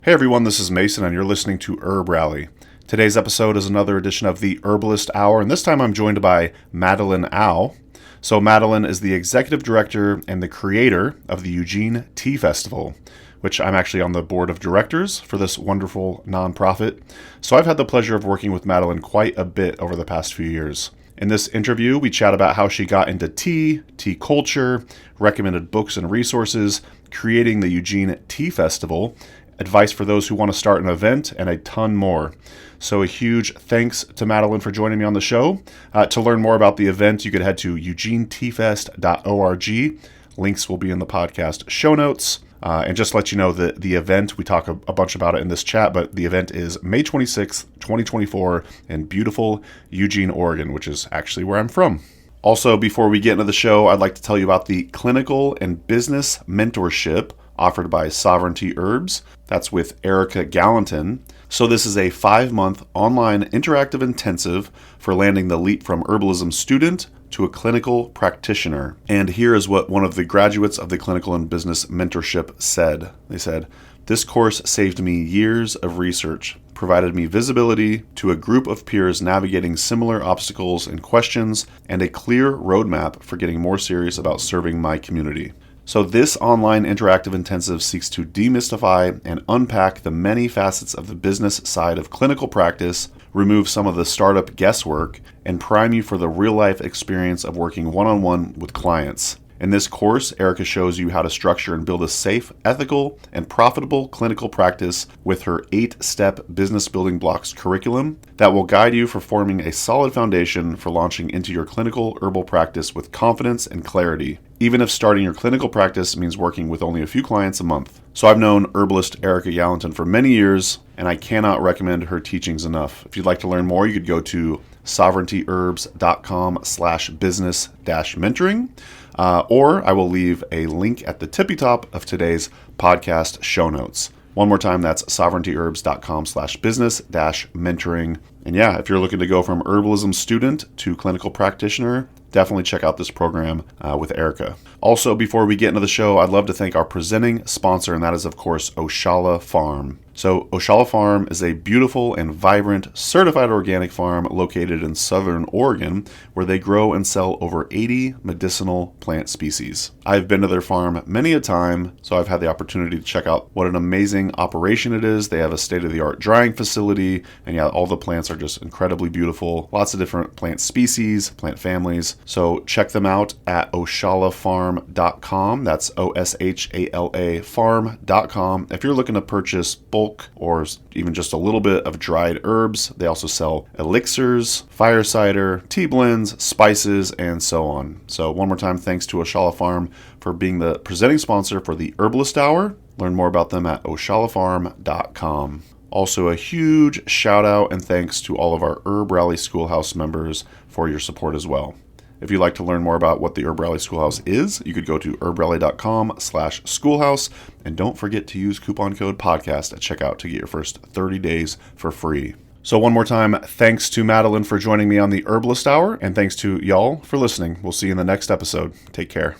Hey everyone, this is Mason, and you're listening to Herb Rally. Today's episode is another edition of the Herbalist Hour, and this time I'm joined by Madelaine Au. So Madelaine is the executive director and the creator of the Eugene Tea Festival, which I'm actually on the board of directors for this wonderful nonprofit. So I've had the pleasure of working with Madelaine quite a bit over the past few years. In this interview, we chat about how she got into tea culture, recommended books and resources, creating the Eugene Tea Festival, advice for those who want to start an event, and a ton more. So a huge thanks to Madelaine for joining me on the show. To learn more about the event, you could head to eugeneteafest.org. Links will be in the podcast show notes. And just to let you know that the event, we talk a bunch about it in this chat, but the event is May 26th, 2024 in beautiful Eugene, Oregon, which is actually where I'm from. Also, before we get into the show, I'd like to tell you about the clinical and business mentorship offered by Sovereignty Herbs. That's with Erika Galentin. So this is a 5-month online interactive intensive for landing the leap from herbalism student to a clinical practitioner. And here is what one of the graduates of the clinical and business mentorship said. They said, "This course saved me years of research, provided me visibility to a group of peers navigating similar obstacles and questions, and a clear roadmap for getting more serious about serving my community." So this online interactive intensive seeks to demystify and unpack the many facets of the business side of clinical practice, remove some of the startup guesswork, and prime you for the real-life experience of working one-on-one with clients. In this course, Erika shows you how to structure and build a safe, ethical, and profitable clinical practice with her 8-step business building blocks curriculum that will guide you for forming a solid foundation for launching into your clinical herbal practice with confidence and clarity, even if starting your clinical practice means working with only a few clients a month. So I've known herbalist Erika Galentin for many years, and I cannot recommend her teachings enough. If you'd like to learn more, you could go to sovereigntyherbs.com/business-mentoring. Or I will leave a link at the tippy top of today's podcast show notes. One more time, that's sovereigntyherbs.com/business-mentoring. And yeah, if you're looking to go from herbalism student to clinical practitioner, definitely check out this program with Erika. Also, before we get into the show, I'd love to thank our presenting sponsor, and that is, of course, Oshala Farm. So Oshala Farm is a beautiful and vibrant certified organic farm located in southern Oregon, where they grow and sell over 80 medicinal plant species. I've been to their farm many a time, so I've had the opportunity to check out what an amazing operation it is. They have a state-of-the-art drying facility, and yeah, all the plants are just incredibly beautiful. Lots of different plant species, plant families. So check them out at oshalafarm.com. That's OSHALA farm.com. If you're looking to purchase bulk or even just a little bit of dried herbs, they also sell elixirs, fire cider, tea blends, spices, and so on. So one more time, thanks to Oshala Farm for being the presenting sponsor for the Herbalist Hour. Learn more about them at oshalafarm.com. Also, a huge shout out and thanks to all of our Herb Rally Schoolhouse members for your support as well. If you'd like to learn more about what the Herb Rally Schoolhouse is, you could go to herbrally.com/schoolhouse, and don't forget to use coupon code podcast at checkout to get your first 30 days for free. So one more time, thanks to Madelaine for joining me on the Herbalist Hour, and thanks to y'all for listening. We'll see you in the next episode. Take care.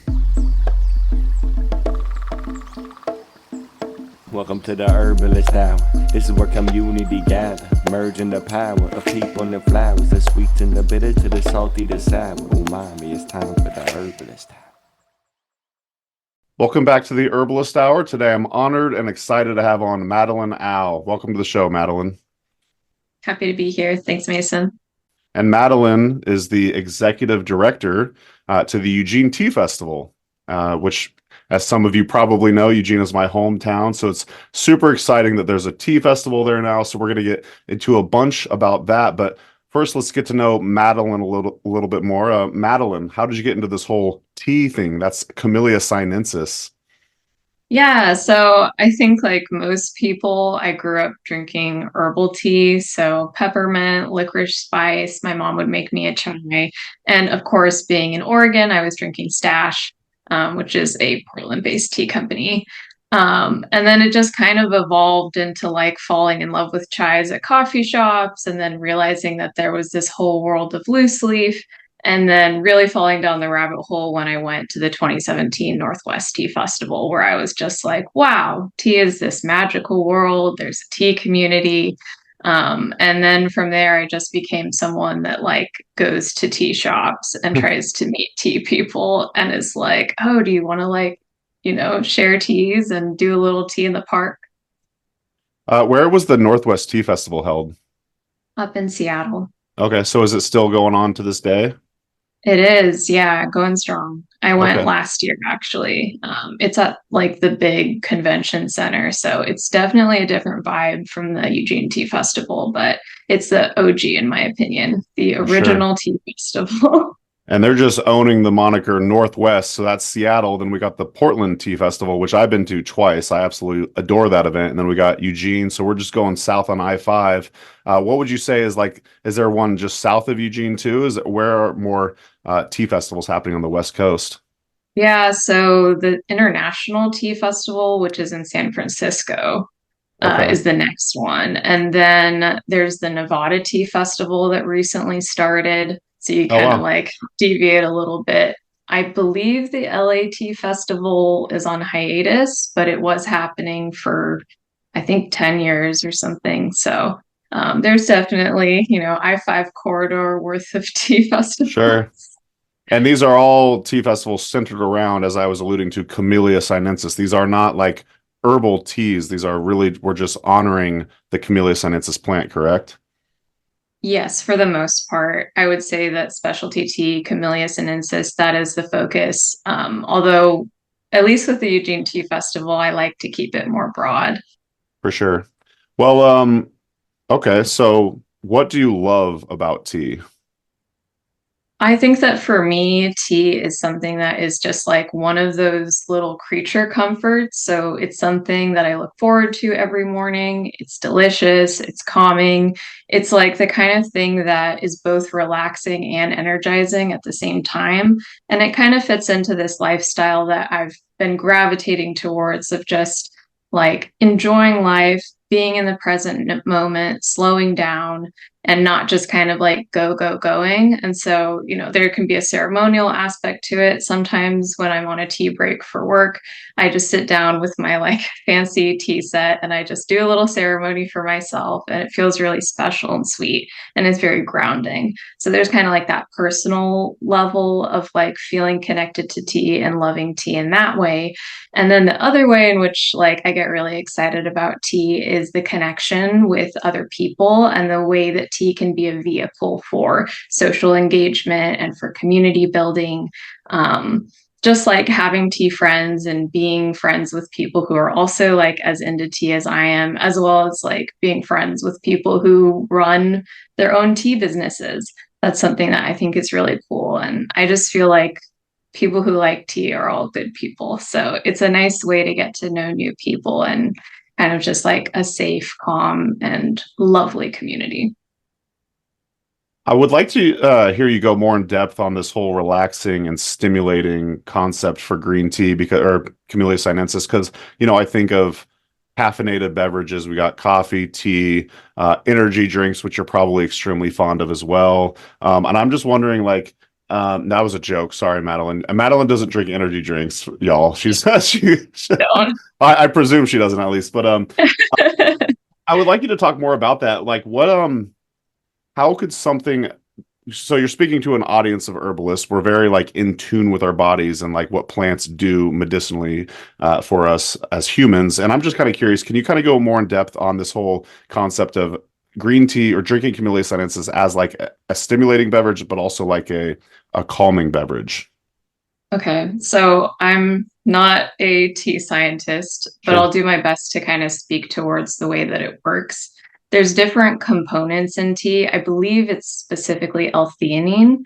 Welcome to the Herbalist Hour. This is where community gather, merging the power of people and flowers, the sweet and the bitter to the salty, the sour. Umami, it's time for the Herbalist Hour. Welcome back to the Herbalist Hour. Today I'm honored and excited to have on Madelaine Au. Welcome to the show, Madelaine. Happy to be here. Thanks, Mason. And Madelaine is the executive director to the Eugene Tea Festival, which, as some of you probably know, Eugene is my hometown, so it's super exciting that there's a tea festival there now, so we're going to get into a bunch about that. But first, let's get to know Madelaine a little bit more. Madelaine, how did you get into this whole tea thing? That's Camellia sinensis. Yeah, so I think like most people, I grew up drinking herbal tea, so peppermint, licorice spice. My mom would make me a chai. And of course, being in Oregon, I was drinking Stash, which is a Portland-based tea company. And then it just kind of evolved into like falling in love with chais at coffee shops and then realizing that there was this whole world of loose leaf And then really falling down the rabbit hole when I went to the 2017 Northwest Tea Festival, where I was just like, wow, tea is this magical world. There's a tea community. And then from there, I just became someone that like goes to tea shops and tries to meet tea people and is like, oh, do you want to like, share teas and do a little tea in the park Where was the Northwest Tea Festival held? up in Seattle? Okay, so is it still going on to this day? It is, yeah, going strong. I went Okay, last year actually. It's at like the big convention center, so it's definitely a different vibe from the Eugene Tea Festival, but it's the OG in my opinion, the for sure. original tea festival. And they're just owning the moniker Northwest. So that's Seattle. Then we got the Portland Tea Festival, which I've been to twice. I absolutely adore that event. And then we got Eugene. So we're just going south on I-5. What would you say is like, is there one just south of Eugene too? Where are more tea festivals happening on the West Coast? Yeah, so the International Tea Festival, which is in San Francisco, Okay. is the next one. And then there's the Nevada Tea Festival that recently started. So you Oh, kind of wow. like deviate a little bit. I believe the LA Tea Festival is on hiatus, but it was happening for, I think, 10 years or something. So there's definitely, I-5 corridor worth of tea festivals. Sure. And these are all tea festivals centered around, as I was alluding to, Camellia sinensis. These are not like herbal teas. These are really, we're just honoring the Camellia sinensis plant, correct? Yes, for the most part, I would say that specialty tea, Camellia sinensis, that is the focus. Although, at least with the Eugene Tea Festival, I like to keep it more broad. For sure. Well, okay. So what do you love about tea? I think that for me, tea is something that is just like one of those little creature comforts. So it's something that I look forward to every morning. It's delicious, it's calming. It's like the kind of thing that is both relaxing and energizing at the same time. And it kind of fits into this lifestyle that I've been gravitating towards of just like enjoying life, being in the present moment, slowing down and not just kind of like going. And so, there can be a ceremonial aspect to it. Sometimes when I'm on a tea break for work, I just sit down with my like fancy tea set and I just do a little ceremony for myself. And it feels really special and sweet. And it's very grounding. So there's kind of like that personal level of like feeling connected to tea and loving tea in that way. And then the other way in which like I get really excited about tea is the connection with other people and the way that tea can be a vehicle for social engagement and for community building. Just like having tea friends and being friends with people who are also like as into tea as I am, as well as like being friends with people who run their own tea businesses. That's something that I think is really cool. And I just feel like people who like tea are all good people. So it's a nice way to get to know new people and kind of just like a safe, calm, and lovely community. I would like to hear you go more in depth on this whole relaxing and stimulating concept for green tea because or Camellia sinensis because I think of caffeinated beverages. We got coffee, tea, energy drinks, which you're probably extremely fond of as well. And I'm just wondering, like, that was a joke. Sorry, Madelaine. Madelaine doesn't drink energy drinks, y'all. She's Don't. I presume she doesn't at least. But I would like you to talk more about that. Like, what how could something so you're speaking to an audience of herbalists. We're very like in tune with our bodies and like what plants do medicinally for us as humans. And I'm just kind of curious, can you kind of go more in depth on this whole concept of green tea or drinking Camellia sinensis as like a stimulating beverage, but also like a calming beverage? Okay, so I'm not a tea scientist, but Sure. I'll do my best to kind of speak towards the way that it works. There's different components in tea. I believe it's specifically L-theanine,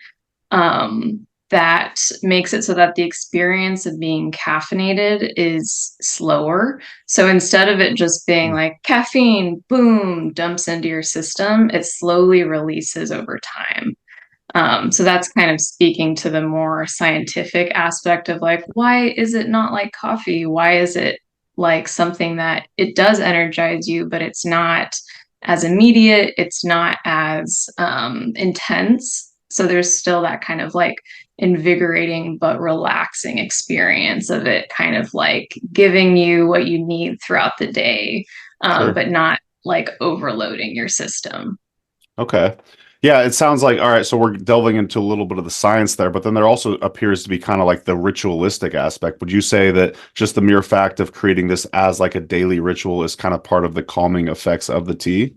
that makes it so that the experience of being caffeinated is slower. So instead of it just being like caffeine, boom, dumps into your system, it slowly releases over time. So that's kind of speaking to the more scientific aspect of like, why is it not like coffee? Why is it like something that it does energize you, but it's not as immediate, it's not as intense. So there's still that kind of like invigorating but relaxing experience of it kind of like giving you what you need throughout the day, Sure. but not like overloading your system. Okay. Yeah, it sounds like, all right, so we're delving into a little bit of the science there, but then there also appears to be kind of like the ritualistic aspect. Would you say that just the mere fact of creating this as like a daily ritual is kind of part of the calming effects of the tea?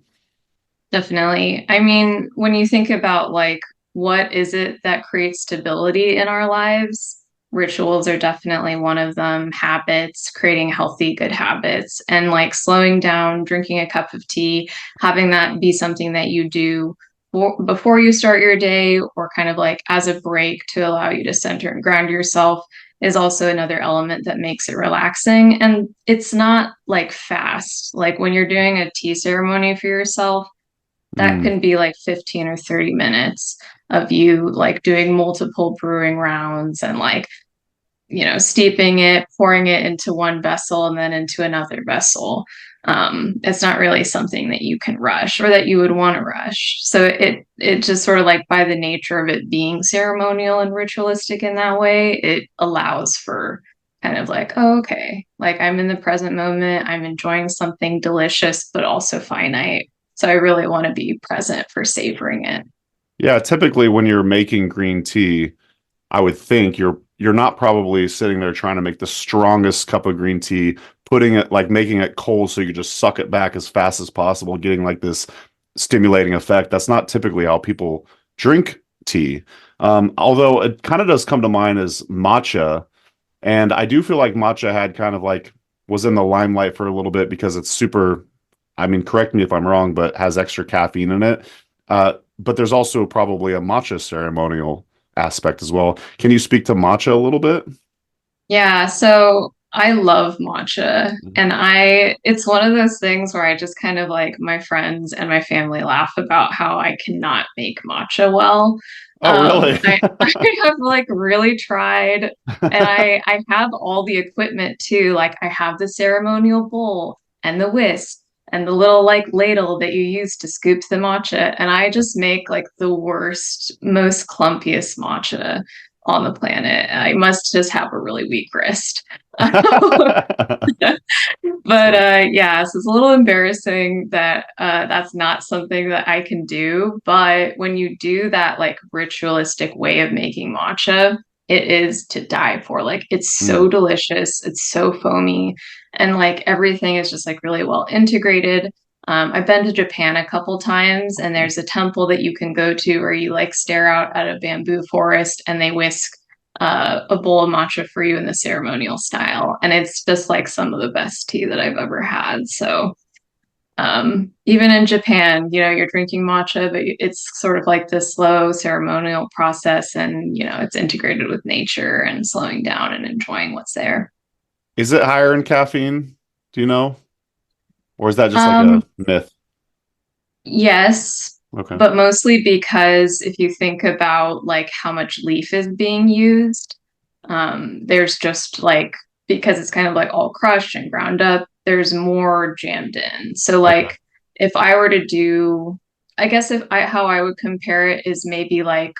Definitely. I mean, when you think about like what is it that creates stability in our lives, rituals are definitely one of them, habits, creating healthy, good habits, and like slowing down, drinking a cup of tea, having that be something that you do before you start your day or kind of like as a break to allow you to center and ground yourself is also another element that makes it relaxing. And it's not like fast. Like when you're doing a tea ceremony for yourself, that Mm, can be like 15 or 30 minutes of you like doing multiple brewing rounds and like, steeping it, pouring it into one vessel and then into another vessel. It's not really something that you can rush or that you would want to rush. So it just sort of like by the nature of it being ceremonial and ritualistic in that way, it allows for kind of like, oh, okay, like I'm in the present moment, I'm enjoying something delicious, but also finite. So I really want to be present for savoring it. yeah, typically when you're making green tea, I would think you're not probably sitting there trying to make the strongest cup of green tea, putting it like making it cold so you just suck it back as fast as possible, getting like this stimulating effect. That's not typically how people drink tea. Although it kind of does come to mind as matcha, and I do feel like matcha had kind of like was in the limelight for a little bit because it's super, I mean, correct me if I'm wrong, but has extra caffeine in it. But there's also probably a matcha ceremonial aspect as well. Can you speak to matcha a little bit? Yeah, so I love matcha Mhm. and it's one of those things where I just kind of like my friends and my family laugh about how I cannot make matcha well. Oh, really? I have like really tried and I have all the equipment too. Like I have the ceremonial bowl and the whisk and the little like ladle that you use to scoop the matcha. And I just make like the worst, most clumpiest matcha on the planet. I must just have a really weak wrist. But Sure. yeah, so it's a little embarrassing that that's not something that I can do. But when you do that like ritualistic way of making matcha, it is to die for. Like it's so Mm. delicious, it's so foamy, and like everything is just like really well integrated. I've been to Japan a couple times, and there's a temple that you can go to where you like stare out at a bamboo forest and they whisk a bowl of matcha for you in the ceremonial style. And it's just like some of the best tea that I've ever had. So even in Japan, you're drinking matcha, but it's sort of like this slow ceremonial process and, it's integrated with nature and slowing down and enjoying what's there. Is it higher in caffeine? Do you know? Or is that just like Um, a myth? yes, Okay. but mostly because if you think about like how much leaf is being used, there's just like because it's kind of like all crushed and ground up, there's more jammed in. So Okay. like if I were to do, I guess if I how I would compare it is maybe like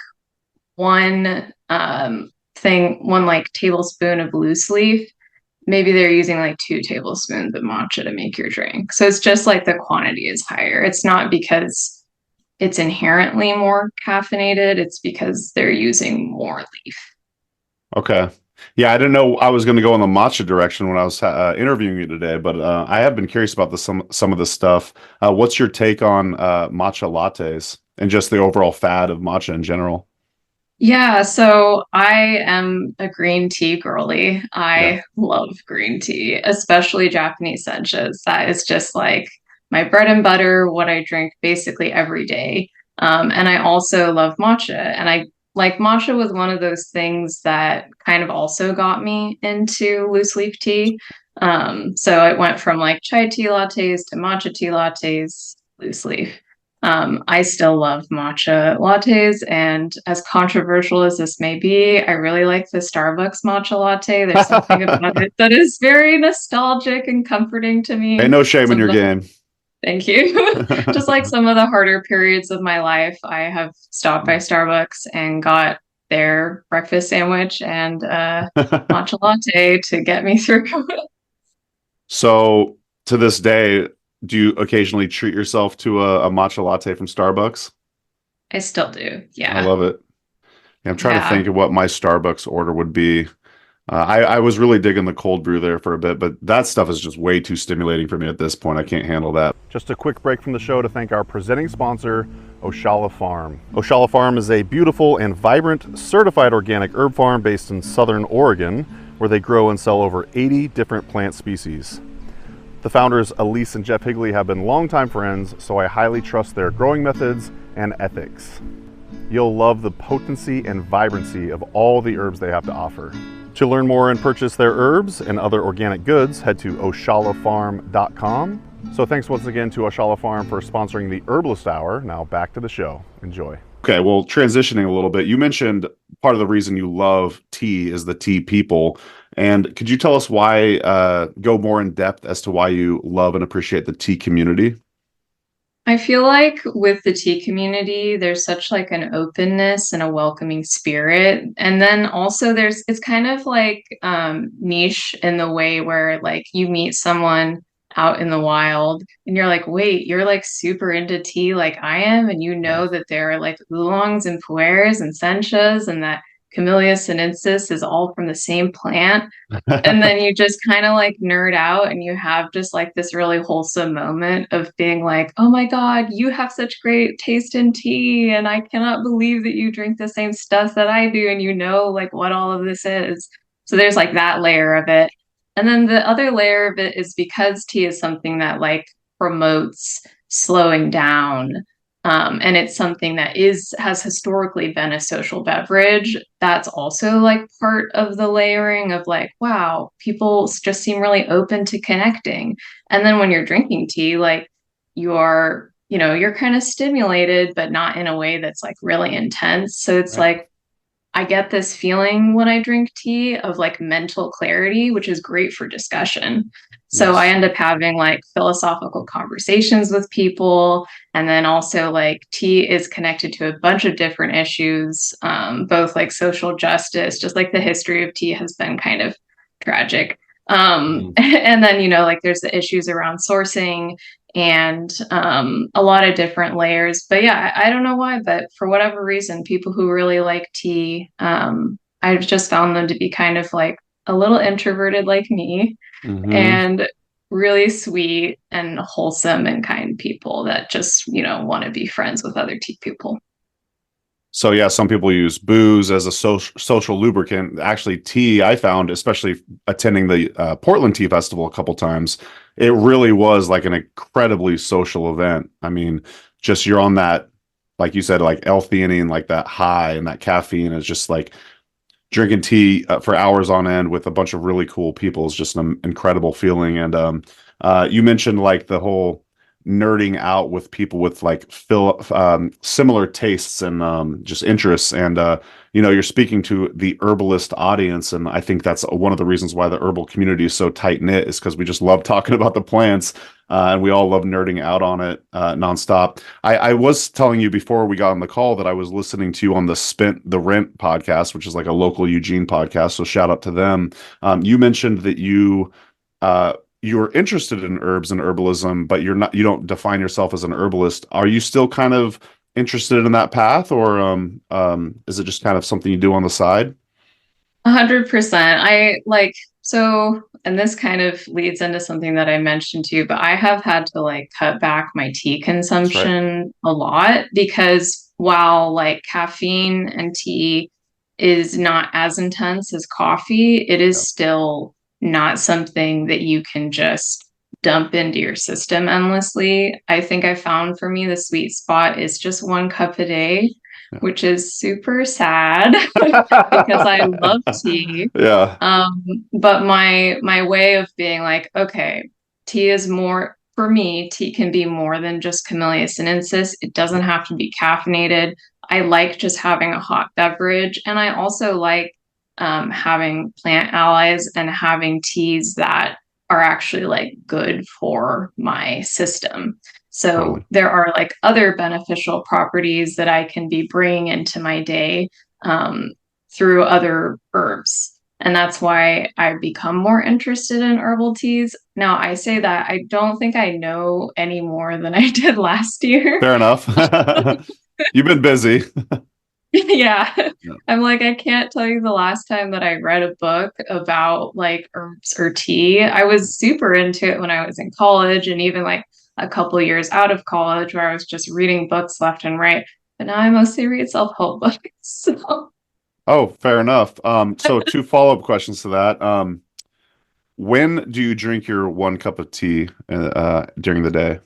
one one like tablespoon of loose leaf. Maybe they're using like 2 tablespoons of matcha to make your drink. So it's just like the quantity is higher. It's not because it's inherently more caffeinated, it's because they're using more leaf. Okay. Yeah, I didn't know I was going to go in the matcha direction when I was interviewing you today, but I have been curious about some of this stuff. What's your take on matcha lattes and just the overall fad of matcha in general? Yeah, so I am a green tea girly. Yeah. I love green tea, especially Japanese senchas. That is just like my bread and butter, what I drink basically every day. And I also love matcha. And I like matcha was one of those things that kind of also got me into loose leaf tea. So it went from like chai tea lattes to matcha tea lattes, loose leaf. I still love matcha lattes, and as controversial as this may be, I really like the Starbucks matcha latte. There's something about it that is very nostalgic and comforting to Ain't me. no shame in your Sometimes game. Thank you. Just like some of the harder periods of my life, I have stopped by Starbucks and got their breakfast sandwich and matcha latte to get me through. So to this day, do you occasionally treat yourself to a matcha latte from Starbucks? I still do. I Yeah. love it. Yeah, I'm trying to Yeah. think of what my Starbucks order would be. I was really digging the cold brew there for a bit, but that stuff is just way too stimulating for me at this point. I can't handle that. Just a quick break from the show to thank our presenting sponsor, Oshala Farm. Oshala Farm is a beautiful and vibrant certified organic herb farm based in Southern Oregon, where they grow and sell over 80 different plant species. The founders, Elise and Jeff Higley, have been longtime friends, so I highly trust their growing methods and ethics. You'll love the potency and vibrancy of all the herbs they have to offer. To learn more and purchase their herbs and other organic goods, head to oshalafarm.com. So thanks once again to Oshala Farm for sponsoring the Herbalist Hour. Now back to the show. Enjoy. Okay, well, transitioning a little bit, you mentioned part of the reason you love tea is the tea people. And could you tell us why, go more in depth as to why you love and appreciate the tea community? I feel like with the tea community, there's such like an openness and a welcoming spirit. And then also it's kind of like niche in the way where like you meet someone out in the wild and you're like, wait, you're like super into tea like I am, and you know that there are like oolongs and pu'ers and senchas and that Camellia sinensis is all from the same plant. And then you just kind of like nerd out and you have just like this really wholesome moment of being like, oh my God, you have such great taste in tea. And I cannot believe that you drink the same stuff that I do. And you know, like what all of this is. So there's like that layer of it. And then the other layer of it is because tea is something that like promotes slowing down. And it's something that has historically been a social beverage. That's also like part of the layering of like, wow, people just seem really open to connecting. And then when you're drinking tea, like you're kind of stimulated, but not in a way that's like really intense. So it's Right. like I get this feeling when I drink tea of like mental clarity, which is great for discussion. So I Yes. end up having like philosophical conversations with people. And then also, like, tea is connected to a bunch of different issues, both like social justice, just like the history of tea has been kind of tragic. Mhm. And then, like there's the issues around sourcing and a lot of different layers. But yeah, I don't know why, but for whatever reason, people who really like tea, I've just found them to be kind of like a little introverted like me Mhm. and really sweet and wholesome and kind people that just, want to be friends with other tea people. So yeah, some people use booze as a social lubricant. Actually, tea, I found, especially attending the Portland Tea Festival a couple times, it really was like an incredibly social event. I mean, just you're on that, like you said, like L-theanine, like that high, and that caffeine is just like drinking tea for hours on end with a bunch of really cool people is just an incredible feeling. And you mentioned like the whole nerding out with people with like similar tastes and just interests. And you're speaking to the herbalist audience, and I think that's one of the reasons why the herbal community is so tight knit is because we just love talking about the plants. And we all love nerding out on it nonstop. I was telling you before we got on the call that I was listening to you on the Spent the Rent podcast, which is like a local Eugene podcast. So shout out to them. You mentioned that you're interested in herbs and herbalism, but you don't define yourself as an herbalist. Are you still kind of interested in that path, or is it just kind of something you do on the side? 100%. I like so, and this kind of leads into something that I mentioned too, but I have had to like cut back my tea That's right. consumption a lot because while like caffeine and tea is not as intense as coffee, it Yeah. is still not something that you can just dump into your system endlessly. I think I found for me the sweet spot is just 1 cup a day, which is super sad because I love tea. Yeah. But my way of being like, okay, tea is more for me, tea can be more than just Camellia sinensis. It doesn't have to be caffeinated. I like just having a hot beverage. And I also like having plant allies and having teas that are actually like good for my system. So Totally. there are like other beneficial properties that I can be bringing into my day um, through other herbs. And that's why I've become more interested in herbal teas. Now, I say that I don't think I know any more than I did last year. Fair enough. You've been busy. Yeah. Yeah. I'm like, I can't tell you the last time that I read a book about like herbs or tea. I was super into it when I was in college and even like a couple years out of college where I was just reading books left and right. But now I mostly read self-help books. So Oh, fair enough. So two follow-up questions to that. When do you drink your one cup of tea during the day?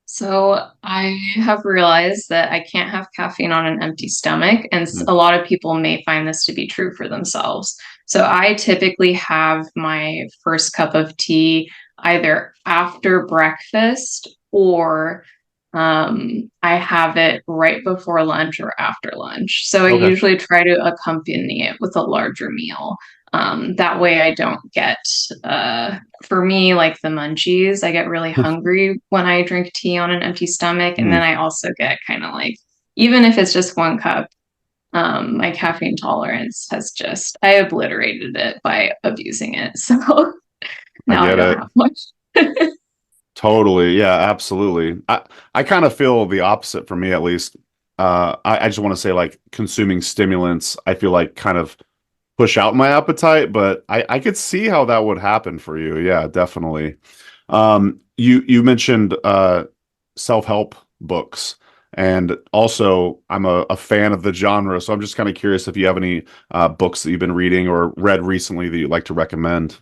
So I have realized that I can't have caffeine on an empty stomach, and Mm. a lot of people may find this to be true for themselves. So I typically have my first cup of tea either after breakfast or I have it right before lunch or after lunch. So I Okay. usually try to accompany it with a larger meal. That way I don't get, for me, like the munchies. I get really hungry when I drink tea on an empty stomach. And Mm. then I also get kind of like, even if it's just one cup, my caffeine tolerance has just, I obliterated it by abusing it. So I now I get don't it. have much. Totally. Yeah, absolutely. I kind of feel the opposite for me at least. I just want to say like consuming stimulants, I feel like kind of push out my appetite, but I could see how that would happen for you. Yeah, definitely. You mentioned self-help books, and also I'm a fan of the genre, so I'm just kind of curious if you have any books that you've been reading or read recently that you'd like to recommend.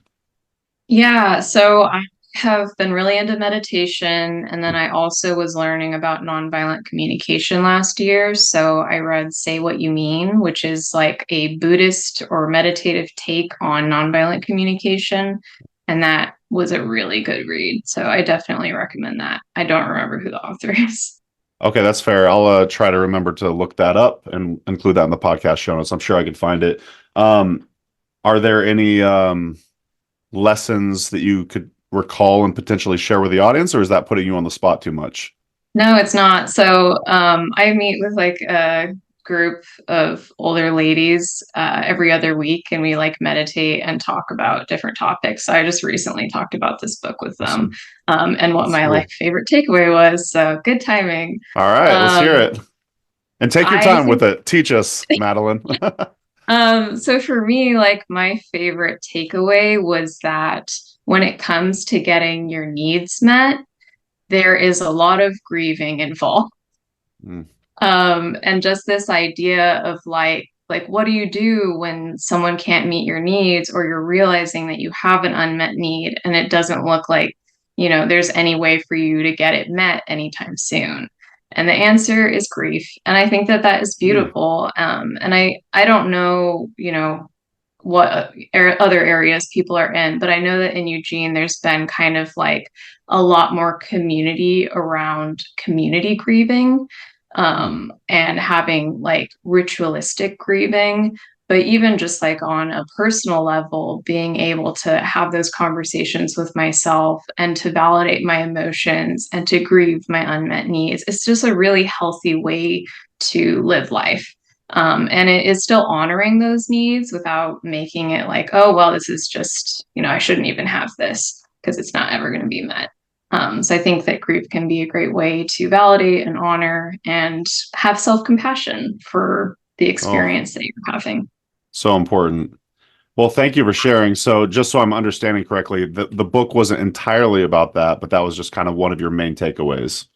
Yeah, so I have been really into meditation, and then I also was learning about nonviolent communication last year. So I read Say What You Mean, which is like a Buddhist or meditative take on nonviolent communication. And that was a really good read. So I definitely recommend that. I don't remember who the author is. Okay, that's fair. I'll try to remember to look that up and include that in the podcast show notes. I'm sure I could find it. Um, are there any lessons that you could recall and potentially share with the audience, or is that putting you on the spot too much? No, it's not. So I meet with like a group of older ladies every other week, and we like meditate and talk about different topics. So I just recently talked about this book with them Awesome. and what That's my like cool. favorite takeaway was. So good timing. All right, let's hear Um, it. And take your I time with think it. Teach us, Madelaine. so for me, like my favorite takeaway was that when it comes to getting your needs met, there is a lot of grieving involved. Mm, And just this idea of like what do you do when someone can't meet your needs or you're realizing that you have an unmet need and it doesn't look like, there's any way for you to get it met anytime soon. And the answer is grief. And I think that that is mm. beautiful. And I don't know, what other areas people are in, but I know that in Eugene, there's been kind of like a lot more community around community grieving, Mm. and having like ritualistic grieving. But even just like on a personal level, being able to have those conversations with myself and to validate my emotions and to grieve my unmet needs, it's just a really healthy way to live life. And it is still honoring those needs without making it like, oh, well, this is just, I shouldn't even have this because it's not ever going to be met. So I think that grief can be a great way to validate and honor and have self-compassion for the Oh, experience that you're having. so important. Well, thank you for sharing. So, just so I'm understanding correctly, the book wasn't entirely about that, but that was just kind of one of your main takeaways.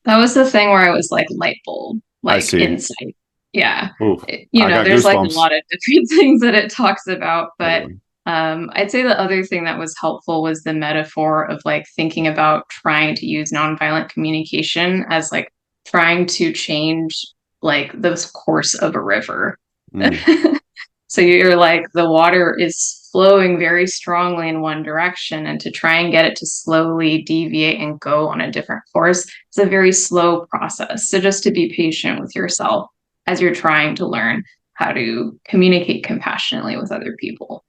That was the thing where I was like light bulb, I like see. insight. Yeah. Ooh, I got There's like a goosebumps. lot of different things that it talks about, but Totally. I'd say the other thing that was helpful was the metaphor of like thinking about trying to use nonviolent communication as like trying to change like the course of a river. Mm. So you're like the water is flowing very strongly in one direction, and to try and get it to slowly deviate and go on a different course, it's a very slow process. So just to be patient with yourself as you're trying to learn how to communicate compassionately with other people.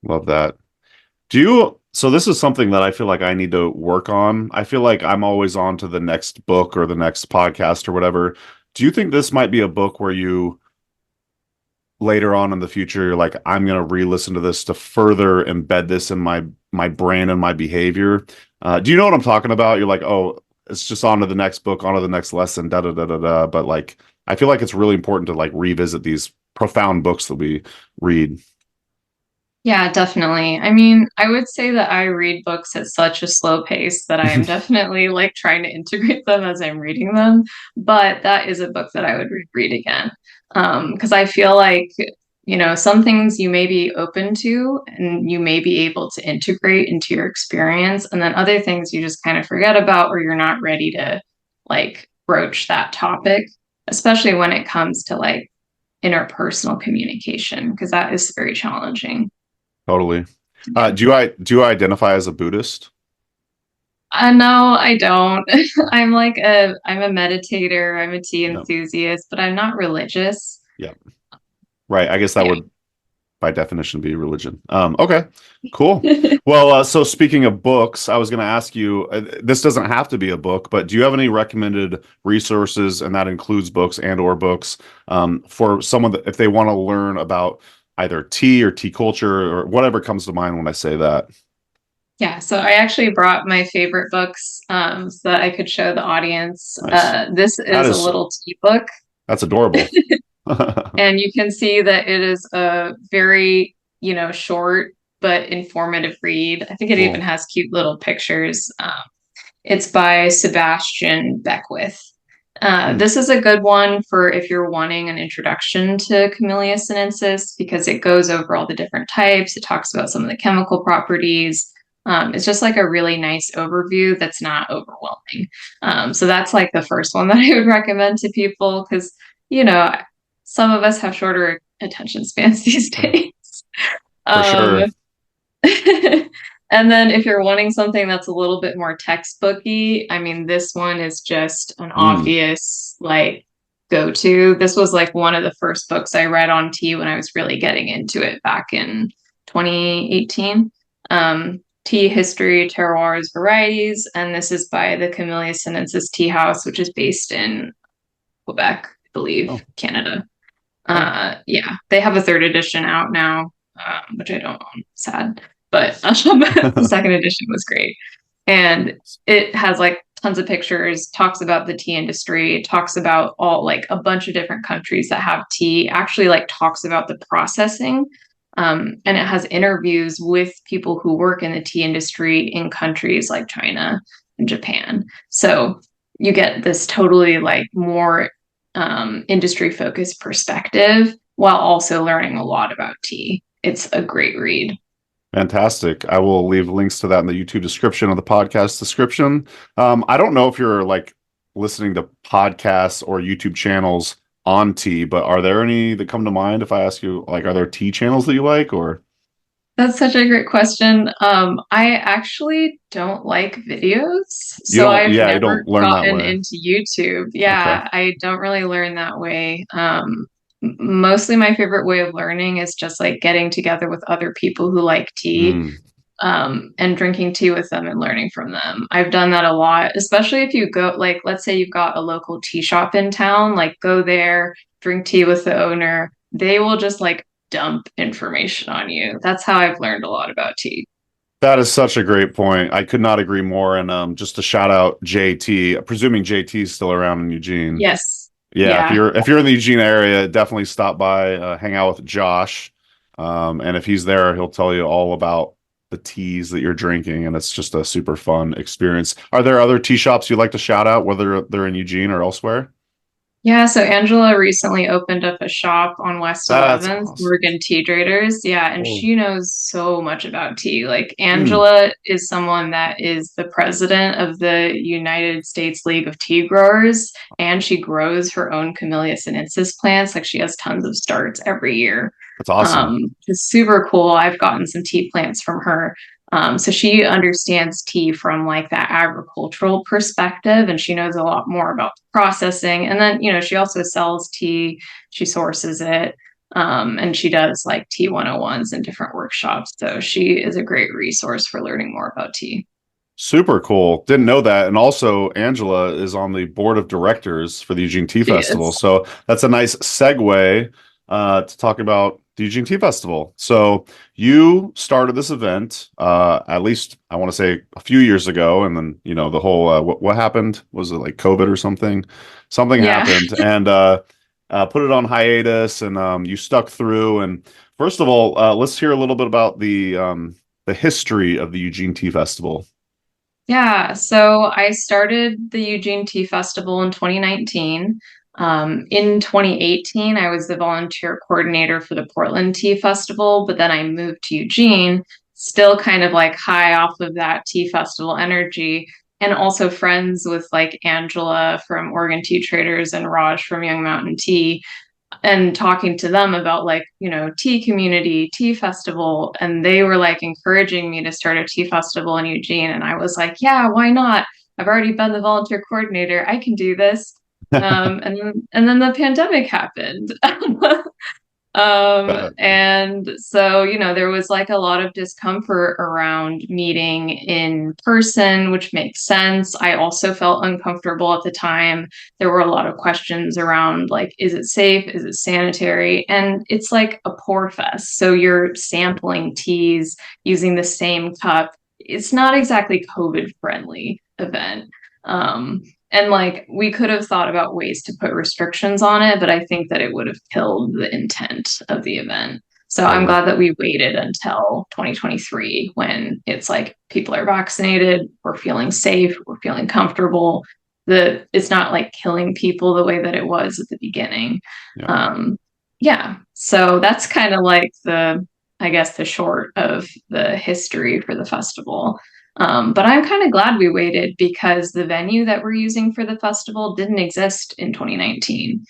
Love that. Do you, so this is something that I feel like I need to work on. I feel like I'm always on to the next book or the next podcast or whatever. Do you think this might be a book where you later on in the future you're like, I'm going to re-listen to this to further embed this in my brain and my behavior? Do you know what I'm talking about? You're like, oh, it's just on to the next book, on to the next lesson, da da da da da. But like, I feel like it's really important to like revisit these profound books that we read. Yeah, definitely. I mean, I would say that I read books at such a slow pace that I am definitely like trying to integrate them as I'm reading them. But that is a book that I would read again. Because I feel like, some things you may be open to and you may be able to integrate into your experience. And then other things you just kind of forget about or you're not ready to like broach that topic, especially when it comes to like interpersonal communication, because that is very challenging. Totally. Do you identify as a Buddhist? No, I don't. I'm a meditator, I'm a tea No. enthusiast, but I'm not religious. Yeah. Right. I guess that Yeah. would by definition be religion. Okay, cool. Well, so speaking of books, I was going to ask you, this doesn't have to be a book, but do you have any recommended resources, and that includes books and or books, for someone that if they want to learn about either tea or tea culture or whatever comes to mind when I say that? Yeah, so I actually brought my favorite books so that I could show the audience. Nice. This That is a is little tea book, that's adorable. and you can see that it is a very, short but informative read. I think it even Cool. has cute little pictures. It's by Sebastian Beckwith. Hmm. This is a good one for if you're wanting an introduction to Camellia sinensis because it goes over all the different types. It talks about some of the chemical properties. It's just like a really nice overview that's not overwhelming. So that's like the first one that I would recommend to people because, you know, some of us have shorter attention spans these days. For Um, sure. and then if you're wanting something that's a little bit more textbooky, I mean, this one is just an Mm. obvious like go-to. This was like one of the first books I read on tea when I was really getting into it back in 2018. Tea History, Terroirs, Varieties, and this is by the Camellia sinensis Tea House, which is based in Quebec, I believe, Oh, Canada. oh. Yeah, they have a third edition out now, which I don't own. Sad, but the second edition was great, and it has like tons of pictures. Talks about the tea industry. Talks about all like a bunch of different countries that have tea. Actually, like talks about the processing. And it has interviews with people who work in the tea industry in countries like China and Japan. So you get this totally like more industry focused perspective while also learning a lot about tea. It's a great read. Fantastic. I will leave links to that in the YouTube description of the podcast description. I don't know if you're like listening to podcasts or YouTube channels on tea, but are there any that come to mind if I ask you, like, are there tea channels that you like or? That's such a great question. I actually don't like videos, You so don't, I've yeah, you never don't learn that gotten way. into YouTube. Okay. Yeah, I don't really learn that way. Mostly my favorite way of learning is just like getting together with other people who like tea, Mm. and drinking tea with them and learning from them. I've done that a lot, especially if you go, like, let's say you've got a local tea shop in town, like, go there, drink tea with the owner. They will just like dump information on you. That's how I've learned a lot about tea. That is such a great point. I could not agree more. And just to shout out JT, presuming JT is still around in Eugene. Yes. Yeah, Yeah. if you're in the Eugene area, definitely stop by, hang out with Josh. And if he's there, he'll tell you all about the teas that you're drinking, and it's just a super fun experience. Are there other tea shops you'd like to shout out, whether they're in Eugene or elsewhere? Yeah, so Angela recently opened up a shop on West That's 11th, awesome. Morgan Tea Traders. Yeah, and Cool. she knows so much about tea. Like Mm, Angela is someone that is the president of the United States League of Tea Growers, and she grows her own Camellia sinensis plants. Like she has tons of starts every year. that's awesome. It's super cool. I've gotten some tea plants from her. So she understands tea from like that agricultural perspective, and she knows a lot more about processing. And then, she also sells tea. She sources it. And she does like tea 101s and different workshops. So she is a great resource for learning more about tea. Super cool. Didn't know that. And also, Angela is on the board of directors for the Eugene Tea She Festival. is. So that's a nice segue to talk about the Eugene Tea Festival. So you started this event, at least I want to say a few years ago, and then the whole what happened? Was it like COVID or something? Something Yeah. happened, and put it on hiatus, and you stuck through. And first of all, let's hear a little bit about the history of the Eugene Tea Festival. Yeah, so I started the Eugene Tea Festival in 2019. In 2018, I was the volunteer coordinator for the Portland Tea Festival, but then I moved to Eugene, still kind of like high off of that tea festival energy, and also friends with like Angela from Oregon Tea Traders and Raj from Young Mountain Tea, and talking to them about like, tea community, tea festival. And they were like encouraging me to start a tea festival in Eugene. And I was like, yeah, why not? I've already been the volunteer coordinator. I can do this. And then the pandemic happened. And so, there was like a lot of discomfort around meeting in person, which makes sense. I also felt uncomfortable at the time. There were a lot of questions around like, is it safe? Is it sanitary? And it's like a pour fest. So you're sampling teas using the same cup. It's not exactly COVID friendly event. And like we could have thought about ways to put restrictions on it, but I think that it would have killed the intent of the event. So I'm Totally. glad that we waited until 2023 when it's like people are vaccinated, we're feeling safe, we're feeling comfortable. It's not like killing people the way that it was at the beginning. Yeah. Yeah. So that's kind of like I guess the short of the history for the festival. But I'm kind of glad we waited because the venue that we're using for the festival didn't exist in 2019.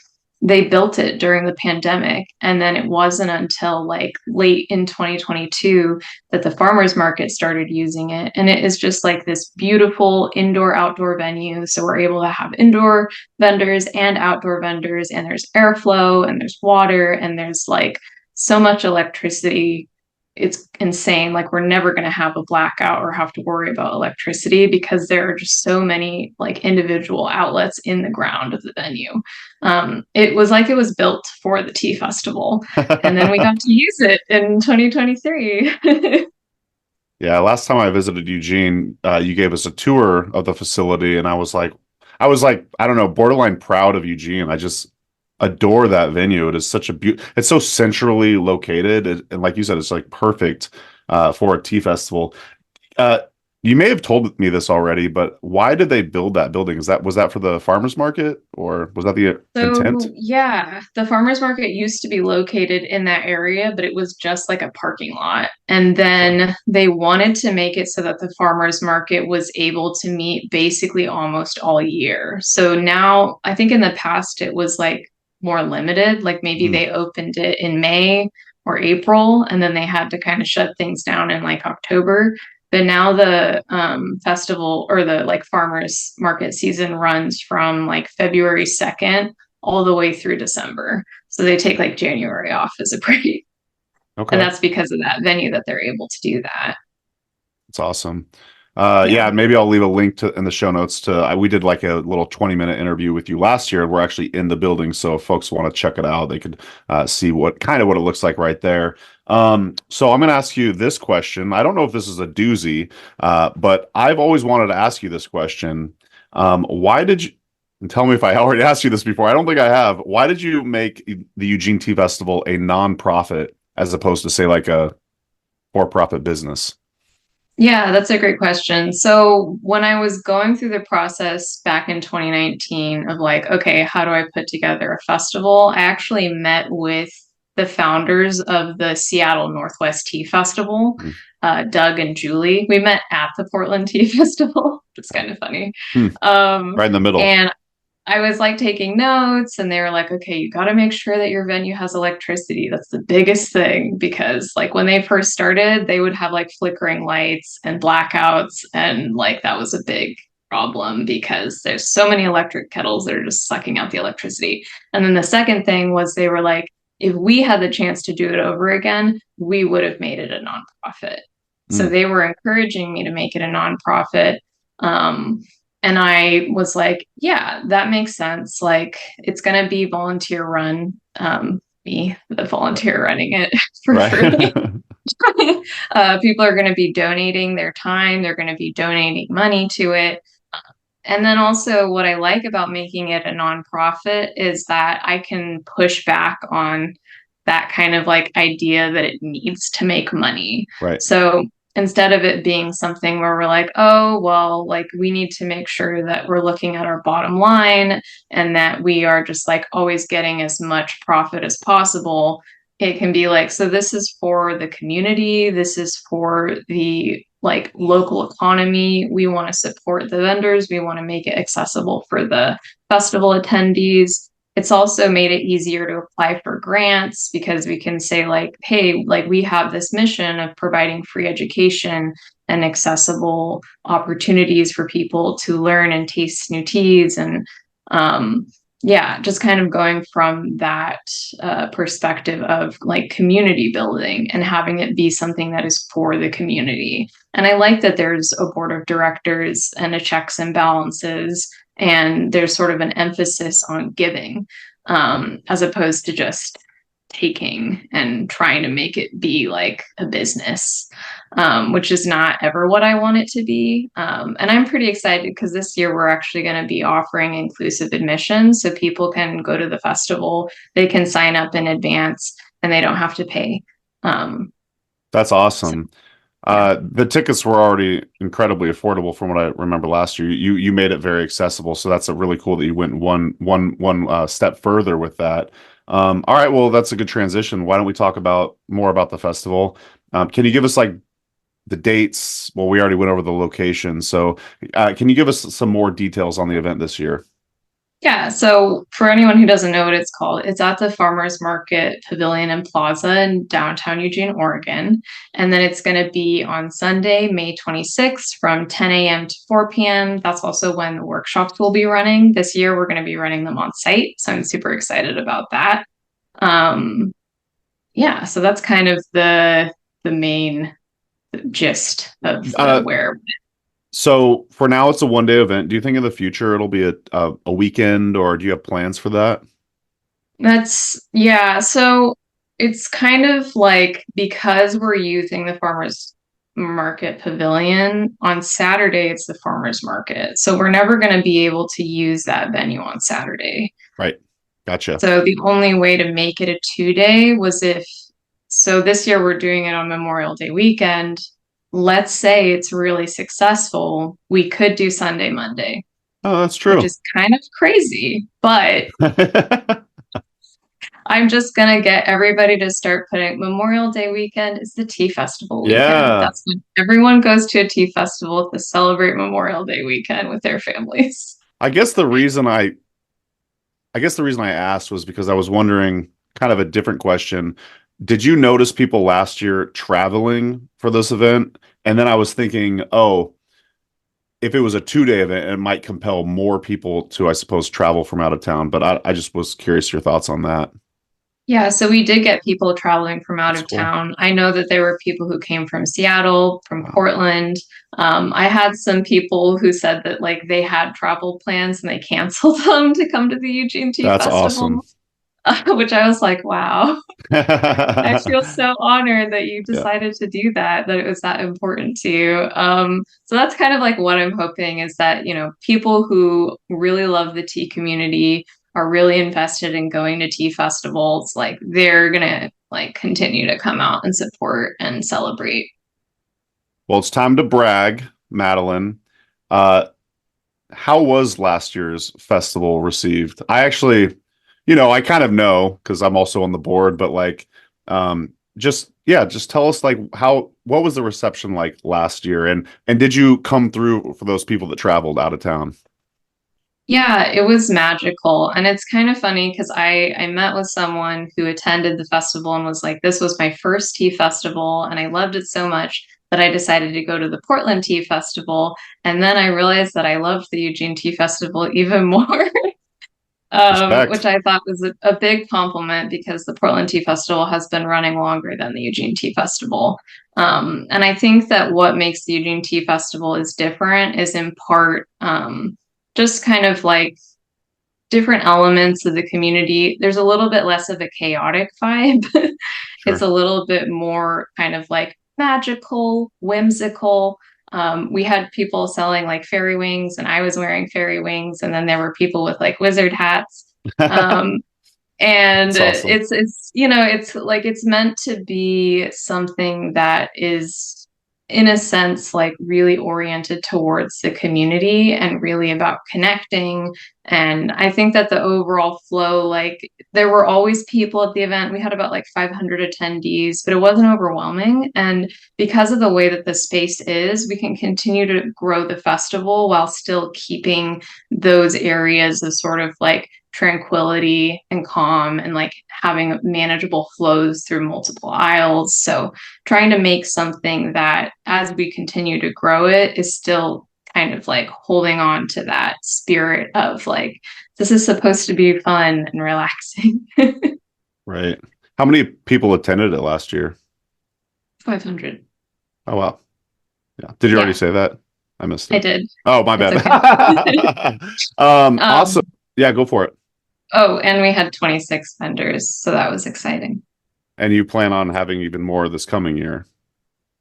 They built it during the pandemic, and then it wasn't until like late in 2022 that the farmers market started using it. And it is just like this beautiful indoor outdoor venue. So we're able to have indoor vendors and outdoor vendors, and there's airflow and there's water and there's like so much electricity. It's insane. Like we're never going to have a blackout or have to worry about electricity because there are just so many like individual outlets in the ground of the venue. It was like it was built for the tea festival, and then we got to use it in 2023. Yeah, last time I visited Eugene, you gave us a tour of the facility, and I was like, I don't know, borderline proud of Eugene. I just adore that venue. It is such a it's so centrally located, and like you said, it's like perfect for a tea festival. Uh, you may have told me this already, but why did they build that building? Was that for the farmers market, or was that the intent? So, yeah, the farmers market used to be located in that area, but it was just like a parking lot. And Okay. then they wanted to make it so that the farmers market was able to meet basically almost all year. So now, I think in the past it was like more limited, like maybe Mm, they opened it in May or April, and then they had to kind of shut things down in like October. But now the festival or the like farmers market season runs from like February 2nd all the way through December. So they take like January off as a break. And okay. that's because of that venue that they're able to do that. It's awesome. Yeah. Yeah, maybe I'll leave a link to in the show notes we did like a little 20-minute interview with you last year. We're actually in the building, so if folks want to check it out, they could see what it looks like right there. So I'm going to ask you this question. I don't know if this is a doozy, but I've always wanted to ask you this question. Why did you, and tell me if I already asked you this before. I don't think I have. Why did you make the Eugene Tea Festival a nonprofit as opposed to say like a for-profit business? Yeah, that's a great question. So when I was going through the process back in 2019 of like, okay, how do I put together a festival? I actually met with the founders of the Seattle Northwest Tea Festival, Mm. Doug and Julie. We met at the Portland Tea Festival. It's kind of funny. Hmm. Um, Right in the middle. and I was like taking notes, and they were like, okay, you got to make sure that your venue has electricity. That's the biggest thing because, like, when they first started, they would have like flickering lights and blackouts. And like, that was a big problem because there's so many electric kettles that are just sucking out the electricity. And then the second thing was they were like, if we had the chance to do it over again, we would have made it a nonprofit. So they were encouraging me to make it a nonprofit. And I was like, yeah, that makes sense. Like, it's going to be volunteer run. Me, the volunteer running it for free. People are going to be donating their time. They're going to be donating money to it. And then also what I like about making it a nonprofit is that I can push back on that kind of like idea that it needs to make money. Right. So instead of it being something where we're like, oh, well, like we need to make sure that we're looking at our bottom line and that we are just like always getting as much profit as possible. It can be like, so this is for the community. This is for the like local economy. We want to support the vendors. We want to make it accessible for the festival attendees. It's also made it easier to apply for grants because we can say like, hey, like we have this mission of providing free education and accessible opportunities for people to learn and taste new teas. And just kind of going from that perspective of like community building and having it be something that is for the community. And I like that there's a board of directors and a checks and balances, and there's sort of an emphasis on giving as opposed to just taking and trying to make it be like a business, which is not ever what I want it to be. And I'm pretty excited because this year we're actually going to be offering inclusive admission, so people can go to the festival, they can sign up in advance, and they don't have to pay. That's awesome. The tickets were already incredibly affordable from what I remember last year. You made it very accessible, so that's a really cool that you went one step further with that. All right, well, that's a good transition. Why don't we talk more about the festival? Can you give us like the dates? Well, we already went over the location, so can you give us some more details on the event this year? Yeah, so for anyone who doesn't know what it's called, it's at the Farmers Market Pavilion and Plaza in downtown Eugene, Oregon. And then it's going to be on Sunday, May 26th from 10 a.m. to 4 p.m. That's also when the workshops will be running. This year, we're going to be running them on site. So I'm super excited about that. So that's kind of the main gist of where. So for now, it's a one-day event. Do you think in the future it'll be a weekend, or do you have plans for that? So it's kind of like, because we're using the Farmers Market Pavilion, on Saturday, it's the Farmers Market. So we're never going to be able to use that venue on Saturday. Right. Gotcha. So the only way to make it a 2-day was so this year we're doing it on Memorial Day weekend. Let's say it's really successful, we could do Sunday, Monday. Oh, that's true. Which is kind of crazy, but I'm just going to get everybody to start putting Memorial Day weekend is the tea festival weekend. Yeah. That's when everyone goes to a tea festival to celebrate Memorial Day weekend with their families. I guess the reason I asked was because I was wondering kind of a different question. Did you notice people last year traveling for this event? And then I was thinking, oh, if it was a 2-day event, it might compel more people to, I suppose, travel from out of town. But I just was curious your thoughts on that. Yeah, so we did get people traveling from out That's of cool. town. I know that there were people who came from Seattle, from Portland. I had some people who said that like they had travel plans and they canceled them to come to the Eugene Tea That's Festival. awesome. Which I was like, wow. I feel so honored that you decided to do that it was that important to you. So that's kind of like what I'm hoping is that, people who really love the tea community are really invested in going to tea festivals, like they're gonna like continue to come out and support and celebrate. Well, it's time to brag, Madelaine. How was last year's festival received? I actually, I kind of know because I'm also on the board, but like, just tell us like what was the reception like last year, and did you come through for those people that traveled out of town? Yeah, it was magical. And it's kind of funny because I met with someone who attended the festival and was like, this was my first tea festival and I loved it so much that I decided to go to the Portland Tea Festival. And then I realized that I loved the Eugene Tea Festival even more. which Respect. I thought was a big compliment because the Portland Tea Festival has been running longer than the Eugene Tea Festival. And I think that what makes the Eugene Tea Festival is different is in part just kind of like different elements of the community. There's a little bit less of a chaotic vibe. It's Sure. a little bit more kind of like magical, whimsical. We had people selling like fairy wings, and I was wearing fairy wings, and then there were people with like wizard hats. Um, and That's awesome. it's it's like it's meant to be something that is in a sense like really oriented towards the community and really about connecting. And I think that the overall flow, like there were always people at the event. We had about like 500 attendees, but it wasn't overwhelming. And because of the way that the space is, we can continue to grow the festival while still keeping those areas of sort of like tranquility and calm and like having manageable flows through multiple aisles. So trying to make something that as we continue to grow it is still kind of like holding on to that spirit of like this is supposed to be fun and relaxing. Right. How many people attended it last year? 500. Oh, wow. Yeah. Did you already Yeah, say that? I missed I it. did. Oh, my It's bad. okay. Awesome. um Yeah, go for it. oh, and we had 26 vendors, so that was exciting. And you plan on having even more this coming year.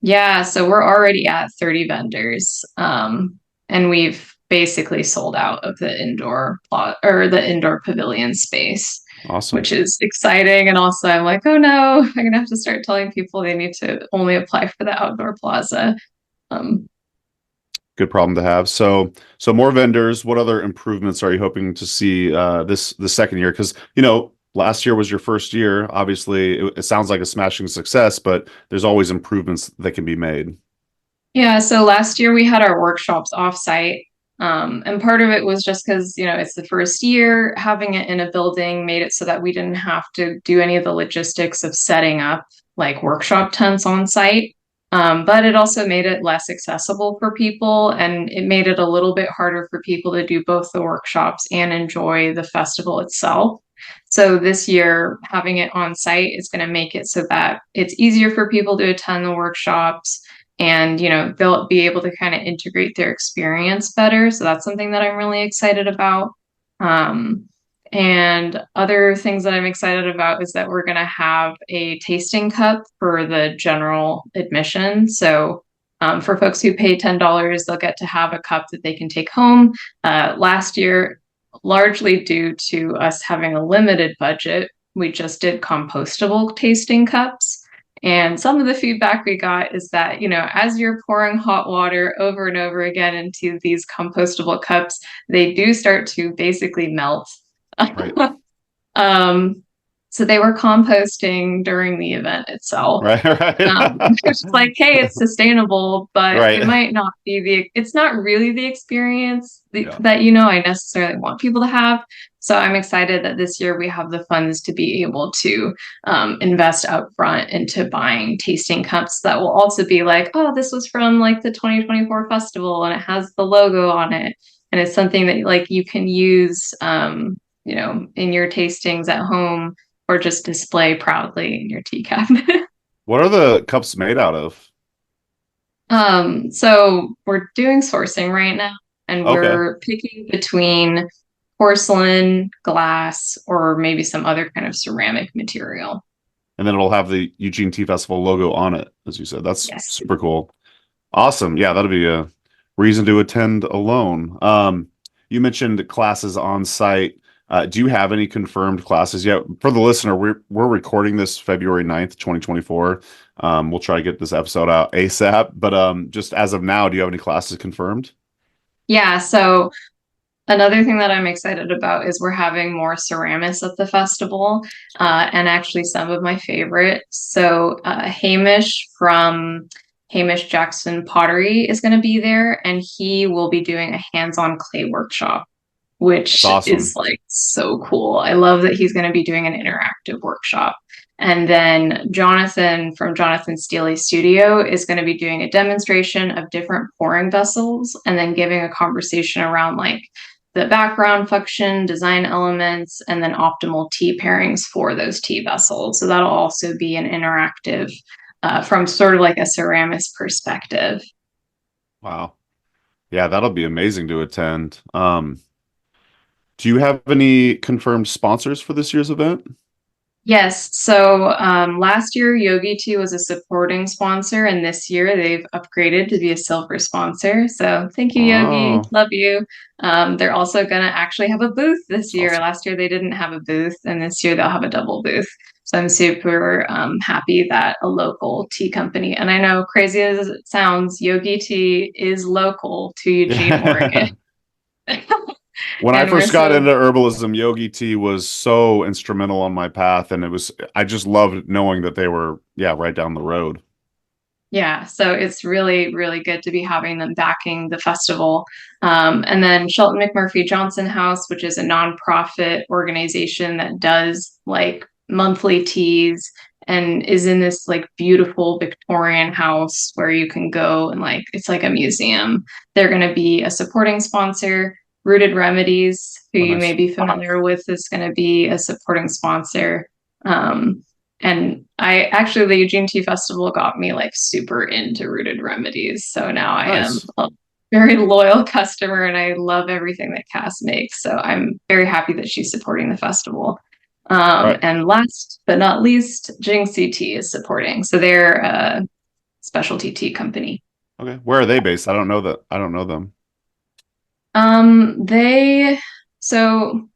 Yeah, so we're already at 30 vendors. And we've basically sold out of the indoor plot or the indoor pavilion space, Awesome. which is exciting. And also I'm like, oh no, I'm gonna have to start telling people they need to only apply for the outdoor plaza. Um, Good problem to have. So more vendors. What other improvements are you hoping to see this the second year? Because last year was your first year. Obviously, it sounds like a smashing success, but there's always improvements that can be made. Yeah, so last year we had our workshops offsite. And part of it was just because, it's the first year, having it in a building made it so that we didn't have to do any of the logistics of setting up like workshop tents on site. But it also made it less accessible for people, and it made it a little bit harder for people to do both the workshops and enjoy the festival itself. So this year, having it on site is going to make it so that it's easier for people to attend the workshops, and they'll be able to kind of integrate their experience better. So that's something that I'm really excited about. um, and other things that I'm excited about is that we're going to have a tasting cup for the general admission. So for folks who pay $10, they'll get to have a cup that they can take home. Last year, largely due to us having a limited budget, we just did compostable tasting cups. And some of the feedback we got is that, as you're pouring hot water over and over again into these compostable cups, they do start to basically melt. Right. um, so they were composting during the event itself. Right. Right. It's like, hey, it's sustainable, but it Right. might not be it's not really the experience Yeah. that, I necessarily want people to have. So I'm excited that this year we have the funds to be able to invest upfront into buying tasting cups that will also be like, oh, this was from like the 2024 festival and it has the logo on it. And it's something that like you can use, in your tastings at home or just display proudly in your tea cabinet. What are the cups made out of? So we're doing sourcing right now, and Okay. we're picking between porcelain, glass, or maybe some other kind of ceramic material. And then it'll have the Eugene Tea Festival logo on it, as you said. That's Yes. super cool. Awesome. Yeah, that'll be a reason to attend alone. You mentioned classes on site. Do you have any confirmed classes yet? For the listener, we're recording this February 9th, 2024. We'll try to get this episode out ASAP. But just as of now, do you have any classes confirmed? Yeah, so another thing that I'm excited about is we're having more ceramists at the festival, and actually some of my favorites. So Hamish from Hamish Jackson Pottery is going to be there, and he will be doing a hands-on clay workshop, That's which awesome. is like so cool. I love that he's going to be doing an interactive workshop. And then Jonathan from Jonathan Steely's studio is going to be doing a demonstration of different pouring vessels and then giving a conversation around like the background function, design elements, and then optimal tea pairings for those tea vessels. So that'll also be an interactive from sort of like a ceramist perspective. Wow. Yeah, that'll be amazing to attend. Do you have any confirmed sponsors for this year's event? Yes. So last year, Yogi Tea was a supporting sponsor, and this year they've upgraded to be a silver sponsor. So thank you, Yogi. Oh, Love you. They're also going to actually have a booth this that's year. awesome. Last year they didn't have a booth, and this year they'll have a double booth. So I'm super happy that a local tea company, and I know crazy as it sounds, Yogi Tea is local to Eugene, Oregon. Yeah. When I And we're first got so into herbalism, Yogi Tea was so instrumental on my path, and I just loved knowing that they were, yeah, right down the road. Yeah, so it's really, really good to be having them backing the festival. And then Shelton McMurphy Johnson House, which is a nonprofit organization that does like monthly teas and is in this like beautiful Victorian house where you can go and like it's like a museum. They're going to be a supporting sponsor. Rooted Remedies, who Oh, you may nice. be familiar with, is going to be a supporting sponsor. Um, and I actually, the Eugene Tea Festival got me like super into Rooted Remedies. So now I am Nice. a very loyal customer and I love everything that Cass makes. So I'm very happy that she's supporting the festival. All right. And last but not least, Jinxie Tea is supporting. So they're a specialty tea company. Okay. Where are they based? I don't know that. I don't know them. They so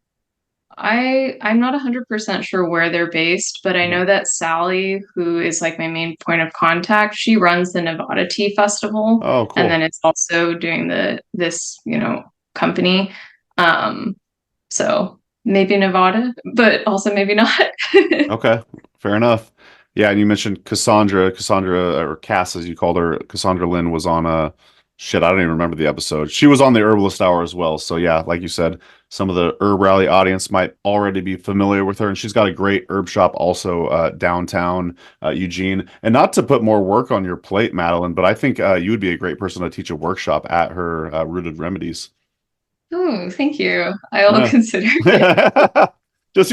I'm not 100% sure where they're based, but I Mhm. know that Sally, who is like my main point of contact, she runs the Nevada Tea Festival, Oh, and then cool. it's also doing this company. Um, so maybe Nevada, but also maybe not. Okay, fair enough. Yeah, and you mentioned Cassandra, or Cass as you called her, Cassandra Lynn was on shit, I don't even remember the episode. She was on the Herbalist Hour as well. So yeah, like you said, some of the Herb Rally audience might already be familiar with her, and she's got a great herb shop also downtown Eugene. And not to put more work on your plate, Madelaine, but I think you would be a great person to teach a workshop at her Rooted Remedies. Oh, thank you. I will Yeah. consider it. Just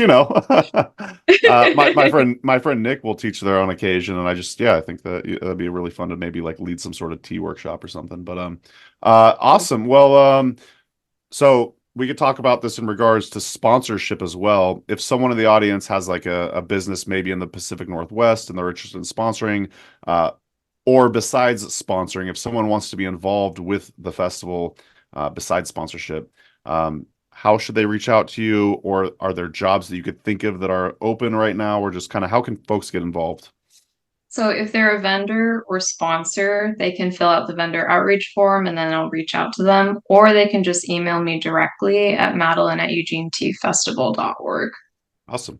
my friend Nick will teach there on occasion, and I think that that'd be really fun to maybe like lead some sort of tea workshop or something. But awesome. Well, so we could talk about this in regards to sponsorship as well. If someone in the audience has like a business maybe in the Pacific Northwest and they're interested in sponsoring, uh, or besides sponsoring, if someone wants to be involved with the festival, besides sponsorship, how should they reach out to you? Or are there jobs that you could think of that are open right now? Or just kind of how can folks get involved? So if they're a vendor or sponsor, they can fill out the vendor outreach form and then I'll reach out to them, or they can just email me directly at Madelaine@eugeneteafestival.org. Awesome.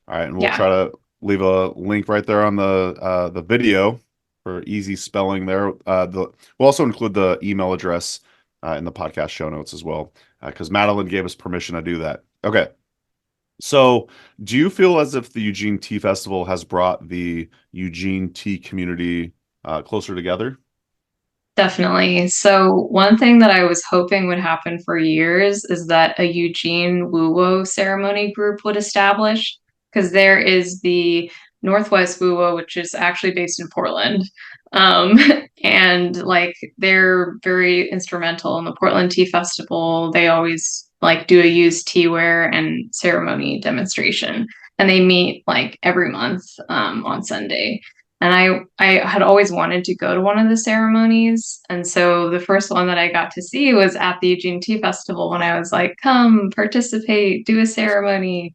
All right, and we'll Yeah. try to leave a link right there on the video for easy spelling there. We'll also include the email address in the podcast show notes as well, because Madelaine gave us permission to do that. Okay. So, do you feel as if the Eugene Tea Festival has brought the Eugene tea community closer together? Definitely. So one thing that I was hoping would happen for years is that a Eugene Wuwo ceremony group would establish, because there is the Northwest Wuwo, which is actually based in Portland. Um, and like they're very instrumental in the Portland Tea Festival. They always like do a used teaware and ceremony demonstration. And they meet like every month on Sunday. And I had always wanted to go to one of the ceremonies. And so the first one that I got to see was at the Eugene Tea Festival when I was like, come participate, do a ceremony.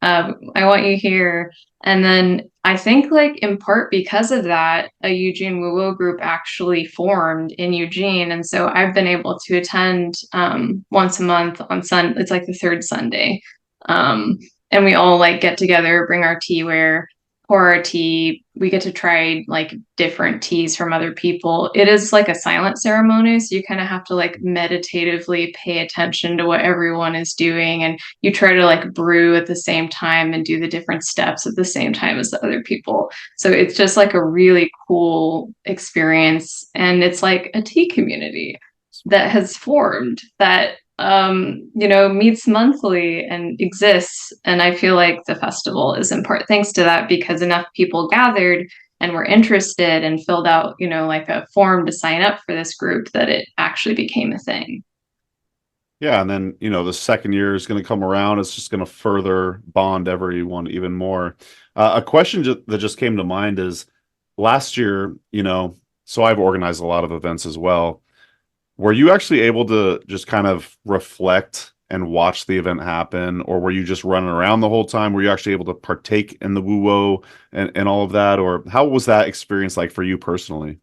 I want you here. And then I think like in part because of that, a Eugene Woo group actually formed in Eugene. And so I've been able to attend once a month on it's like the third Sunday. Um, and we all like get together, bring our teaware, pour our tea. We get to try like different teas from other people. It is like a silent ceremony, so you kind of have to like meditatively pay attention to what everyone is doing, and you try to like brew at the same time and do the different steps at the same time as the other people. So it's just like a really cool experience, and it's like a tea community that has formed that meets monthly and exists. And I feel like the festival is in part thanks to that because enough people gathered and were interested and filled out, like a form to sign up for this group that it actually became a thing. Yeah, and then the second year is going to come around. It's just going to further bond everyone even more. A question that just came to mind is last year, so I've organized a lot of events as well. Were you actually able to just kind of reflect and watch the event happen, or were you just running around the whole time? Were you actually able to partake in the woo-woo and all of that, or how was that experience like for you personally?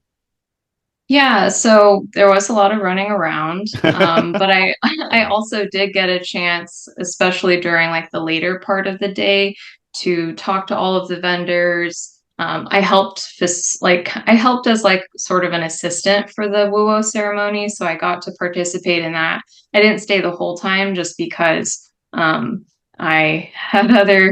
Yeah, so there was a lot of running around, but I I also did get a chance, especially during like the later part of the day, to talk to all of the vendors. I helped as like sort of an assistant for the Wuo ceremony, so I got to participate in that. I didn't stay the whole time just because I had other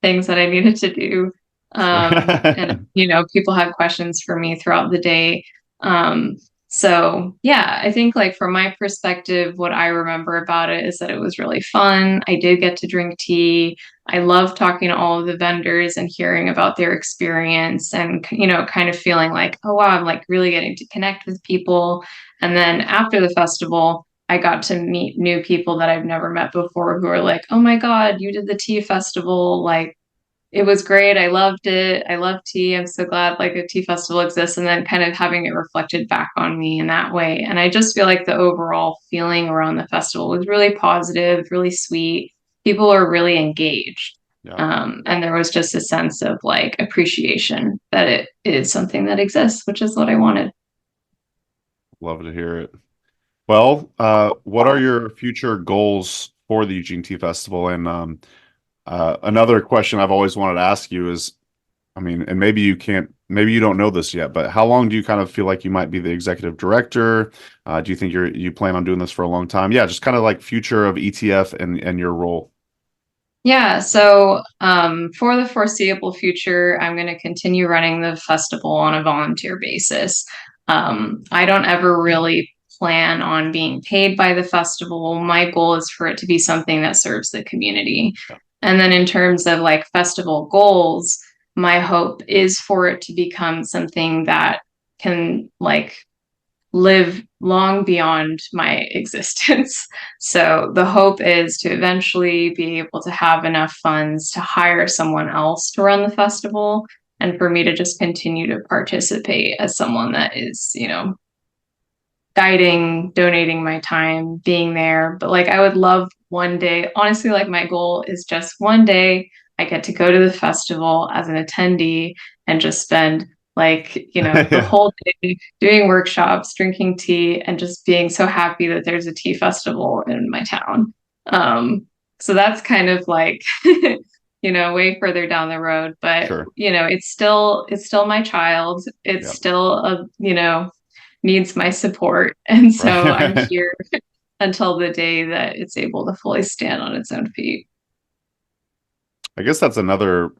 things that I needed to do. And people had questions for me throughout the day. Um, so yeah, I think like from my perspective, what I remember about it is that it was really fun. I did get to drink tea. I love talking to all of the vendors and hearing about their experience and kind of feeling like, oh wow, I'm like really getting to connect with people. And then after the festival, I got to meet new people that I've never met before who are like, oh my God, you did the tea festival. Like, it was great. I loved it. I love tea. I'm so glad like a tea festival exists and then kind of having it reflected back on me in that way. And I just feel like the overall feeling around the festival was really positive, really sweet. People are really engaged. Yeah, And there was just a sense of like appreciation that it is something that exists, which is what I wanted. love to hear it. Well, what are your future goals for the Eugene Tea Festival? And another question I've always wanted to ask you is, I mean, and maybe you don't know this yet, but how long do you kind of feel like you might be the executive director? Do you think you plan on doing this for a long time? Yeah, just kind of like future of ETF and your role. Yeah, so for the foreseeable future, I'm going to continue running the festival on a volunteer basis. I don't ever really plan on being paid by the festival. My goal is for it to be something that serves the community. And then in terms of like festival goals, my hope is for it to become something that can like live long beyond my existence. So the hope is to eventually be able to have enough funds to hire someone else to run the festival and for me to just continue to participate as someone that is, guiding, donating my time, being there. But like I would love one day, honestly, like my goal is just one day I get to go to the festival as an attendee and just spend like, the Yeah, whole day doing workshops, drinking tea, and just being so happy that there's a tea festival in my town. So that's kind of like, way further down the road, but sure. it's still my child. It's Yeah, still needs my support. And so I'm right. here until the day that it's able to fully stand on its own feet. I guess that's another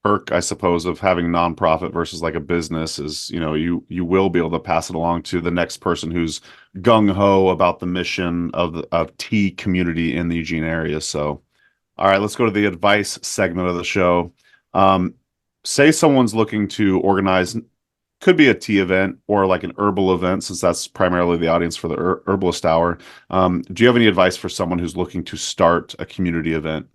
perk, I suppose, of having nonprofit versus like a business is, you will be able to pass it along to the next person who's gung ho about the mission of the of tea community in the Eugene area. So, all right, let's go to the advice segment of the show. Um, Say someone's looking to organize, could be a tea event or like an herbal event, since that's primarily the audience for the Herbalist Hour. Do you have any advice for someone who's looking to start a community event?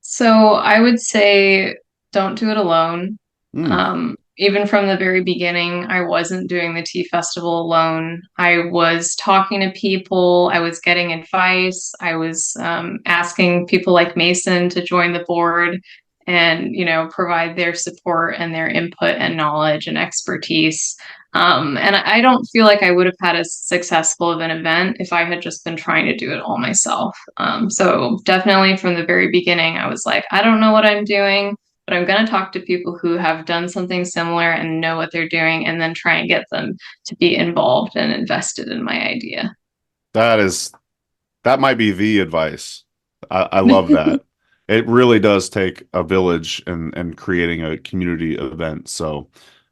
So I would say don't do it alone. Hmm. Even from the very beginning, I wasn't doing the tea festival alone. I was talking to people, I was getting advice, I was asking people like Mason to join the board and provide their support and their input and knowledge and expertise. And I don't feel like I would have had as successful of an event if I had just been trying to do it all myself. So definitely from the very beginning, I was like, I don't know what I'm doing, but I'm going to talk to people who have done something similar and know what they're doing, and then try and get them to be involved and invested in my idea. That is that might be the advice. I love that. It really does take a village and creating a community event. So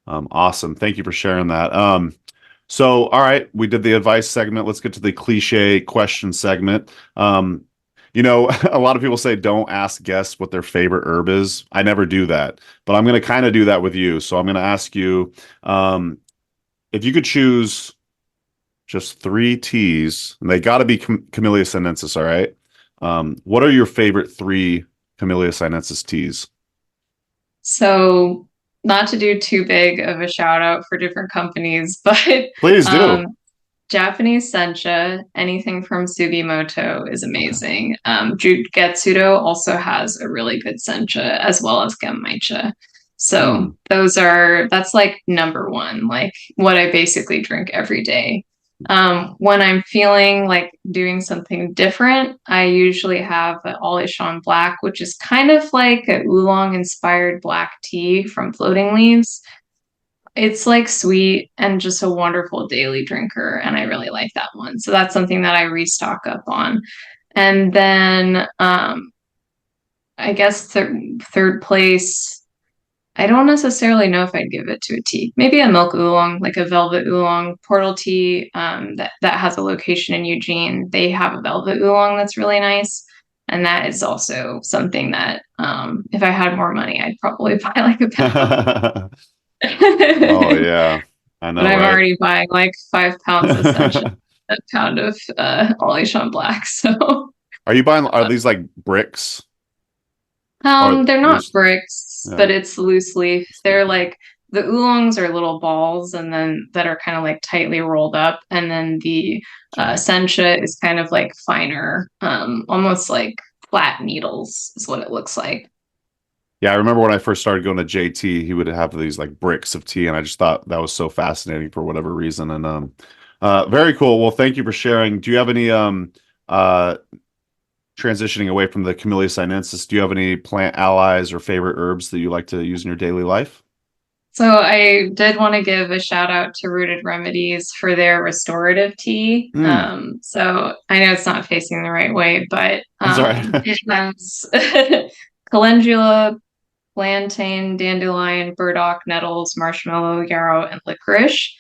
awesome. Thank you for sharing that. So, all right, we did the advice segment. Let's get to the cliche question segment. A lot of people say don't ask guests what their favorite herb is. I never do that, but I'm going to kind of do that with you. So I'm going to ask you, um, if you could choose just three teas, and they got to be Camellia sinensis, all right? What are your favorite three Camellia sinensis teas? So, not to do too big of a shout out for different companies, but Please do. um, Japanese sencha, anything from Sugimoto is Okay. amazing. Getsudo also has a really good sencha as well as genmaicha. Hmm. So that's like number one, like what I basically drink every day. When I'm feeling like doing something different, I usually have an Alishan Black, which is kind of like a oolong inspired black tea from floating leaves. It's like sweet and just a wonderful daily drinker, and I really like that one. So that's something that I restock up on. And then I guess third place, I don't necessarily know if I'd give it to a tea. Maybe a milk oolong, like a velvet oolong. Portal Tea, that has a location in Eugene. They have a velvet oolong that's really nice. And that is also something that if I had more money, I'd probably buy like a Oh pound. yeah, I But know, I'm right? already buying like 5 pounds of sunshine, a pound of Alishan Black. So Are these like bricks or they're not loose? bricks, Yeah. but it's loose leaf. They're like the oolongs are little balls and then that are kind of like tightly rolled up. And then the Okay. sencha is kind of like finer, almost like flat needles is what it looks like. Yeah, I remember when I first started going to JT, he would have these like bricks of tea, and I just thought that was so fascinating for whatever reason. And very cool. Well, thank you for sharing. Do you have any uh transitioning away from the Camellia sinensis, do you have any plant allies or favorite herbs that you like to use in your daily life? So I did want to give a shout out to Rooted Remedies for their restorative tea. Mm, So I know it's not facing the right way, but that's all right. it has calendula, plantain, dandelion, burdock, nettles, marshmallow, yarrow, and licorice.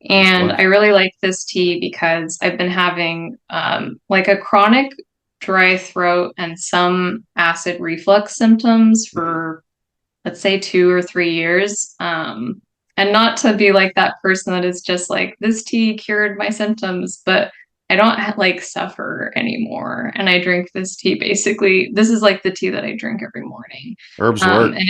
And Excellent. I really like this tea because I've been having like a chronic dry throat and some acid reflux symptoms Mhm. for, let's say, 2 or 3 years. And not to be like that person that is just like, this tea cured my symptoms, but I don't like suffer anymore. And I drink this tea basically. This is like the tea that I drink every morning. Herbs work. And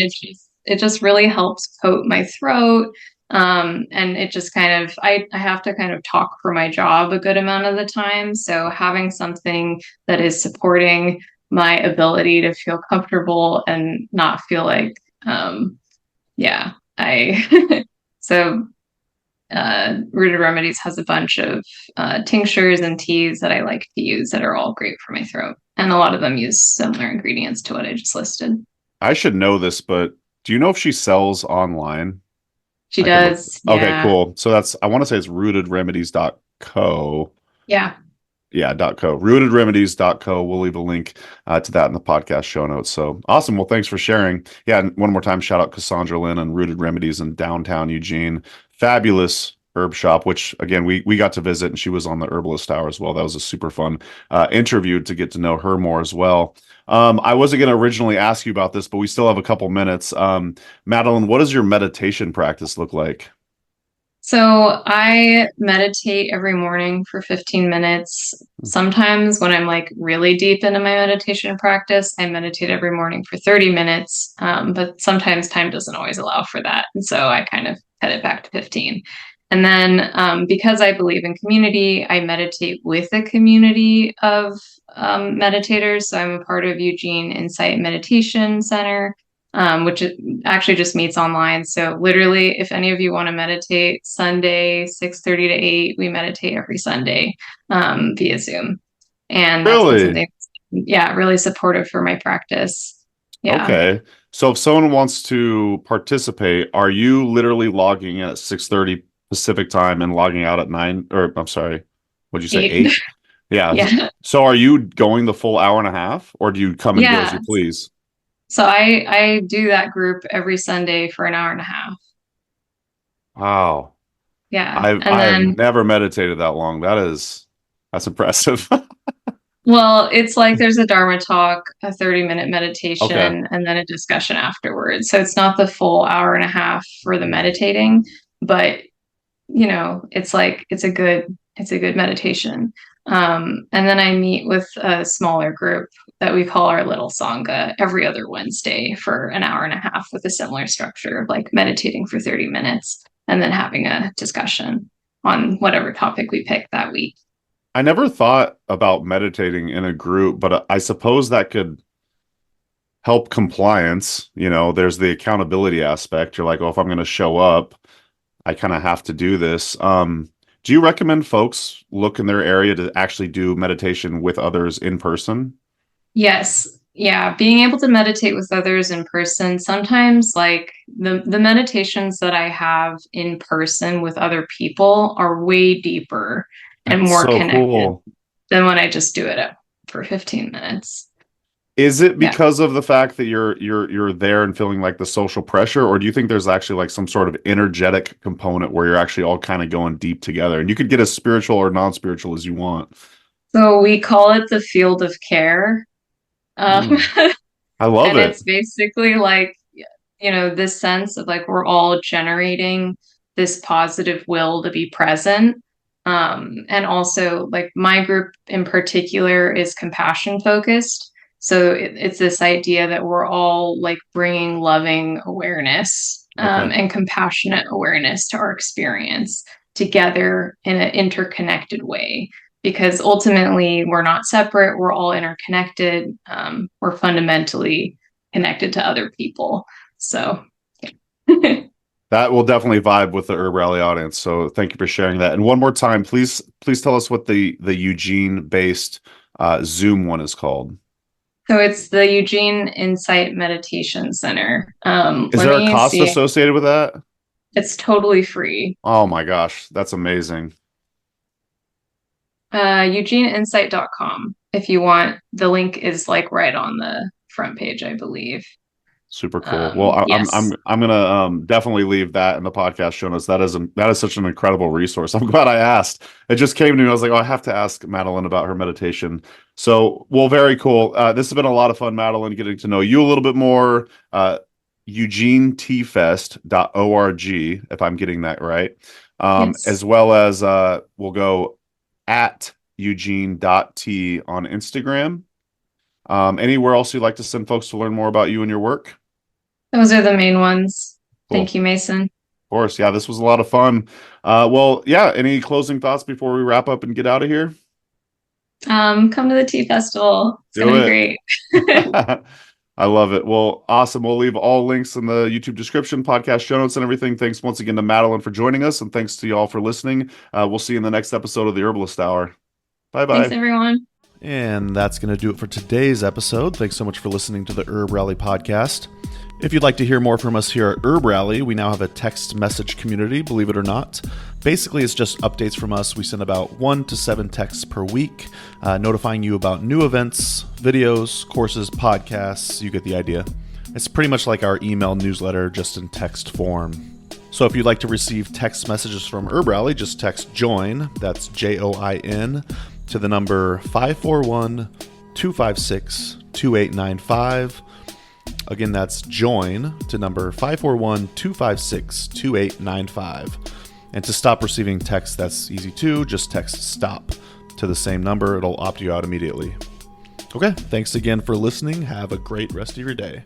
it just really helps coat my throat. And it just kind of I have to kind of talk for my job a good amount of the time. So having something that is supporting my ability to feel comfortable and not feel like yeah, I so Rooted Remedies has a bunch of tinctures and teas that I like to use that are all great for my throat. And a lot of them use similar ingredients to what I just listed. I should know this, but do you know if she sells online? She I could look. does, Okay, yeah. cool. So I want to say it's rootedremedies.co. Yeah. Yeah, .co. Rootedremedies.co. We'll leave a link to that in the podcast show notes. So awesome. Well, thanks for sharing. Yeah, and one more time, shout out Cassandra Lynn and Rooted Remedies in downtown Eugene. Fabulous herb shop, which again we got to visit, and she was on the Herbalist Hour as well. That was a super fun interview to get to know her more as well. I wasn't going to originally ask you about this, but we still have a couple minutes. Madelaine, what does your meditation practice look like? So I meditate every morning for 15 minutes. Sometimes when I'm like really deep into my meditation practice, I meditate every morning for 30 minutes. But sometimes time doesn't always allow for that. And so I kind of cut it back to 15. And then because I believe in community, I meditate with a community of meditators. So I'm a part of Eugene Insight Meditation Center, which actually just meets online. So literally, if any of you want to meditate, Sunday 6:30 to 8, we meditate every Sunday via Zoom, and that's been Really? something, yeah, really supportive for my practice. Yeah, Okay. So if someone wants to participate, are you literally logging in at 6:30 Pacific time and logging out at 9, or I'm sorry, what'd you say, 8. 8? Yeah. Yeah, So are you going the full hour and a half, or do you come and go as yeah. you please? So I do that group every Sunday for an hour and a half. Wow. Yeah. I And have then, never meditated that long. That's impressive. well, it's like there's a Dharma talk, a 30-minute Okay. meditation, and then a discussion afterwards. So it's not the full hour and a half for the meditating, but it's like it's a good meditation. And then I meet with a smaller group that we call our little sangha every other Wednesday for an hour and a half with a similar structure of like meditating for 30 minutes and then having a discussion on whatever topic we pick that week. I never thought about meditating in a group, but I suppose that could help compliance. There's the accountability aspect. You're like, oh, if I'm going to show up, I kind of have to do this. Do you recommend folks look in their area to actually do meditation with others in person? Yes. Yeah, being able to meditate with others in person. Sometimes like the meditations that I have in person with other people are way deeper and That's more so connected cool. than when I just do it for 15 minutes. Is it Yeah. because of the fact that you're there and feeling like the social pressure, or do you think there's actually like some sort of energetic component where you're actually all kind of going deep together and you could get as spiritual or non-spiritual as you want? So we call it the field of care. Um, Mm, I love and it. it's basically like, this sense of like we're all generating this positive will to be present. And also, like my group in particular is compassion focused. So it's this idea that we're all like bringing loving awareness Okay. and compassionate awareness to our experience together in an interconnected way because ultimately we're not separate, we're all interconnected, we're fundamentally connected to other people. So That will definitely vibe with the Herb Rally audience. So thank you for sharing that. And one more time, please tell us what the Eugene based Zoom one is called. so it's the Eugene Insight Meditation Center. Is Let there a me cost see. associated with that? It's totally free. Oh my gosh, that's amazing. EugeneInsight.com. If you want, the link is like right on the front page, I believe. Super cool. Well, Yes. I'm gonna definitely leave that in the podcast show notes. That is such an incredible resource. I'm glad I asked. It just came to me. I was like, oh, I have to ask Madelaine about her meditation. So, well, very cool. This has been a lot of fun, Madelaine, getting to know you a little bit more. EugeneTeaFest.org, if I'm getting that right. Yes. As well as we'll go at Eugene.T on Instagram. Anywhere else you'd like to send folks to learn more about you and your work? Those are the main ones. Cool. Thank you, Mason. Of course. Yeah, this was a lot of fun. Well, yeah, any closing thoughts before we wrap up and get out of here? Come to the tea festival. It's Do gonna be it. great. I love it. Well, awesome. We'll leave all links in the YouTube description, podcast show notes, and everything. Thanks once again to Madelaine for joining us, and thanks to y'all for listening. We'll see you in the next episode of the Herbalist Hour. Thanks, Bye-bye. everyone. And that's going to do it for today's episode. Thanks so much for listening to the Herb Rally podcast. If you'd like to hear more from us here at Herb Rally, we now have a text message community, believe it or not. Basically, it's just updates from us. We send about 1 to 7 texts per week, notifying you about new events, videos, courses, podcasts. You get the idea. It's pretty much like our email newsletter, just in text form. So if you'd like to receive text messages from Herb Rally, just text JOIN, that's JOIN, to the number 541-256-2895. Again, that's JOIN to number 541-256-2895. And to stop receiving text, that's easy too. Just text STOP to the same number. It'll opt you out immediately. Okay, thanks again for listening. Have a great rest of your day.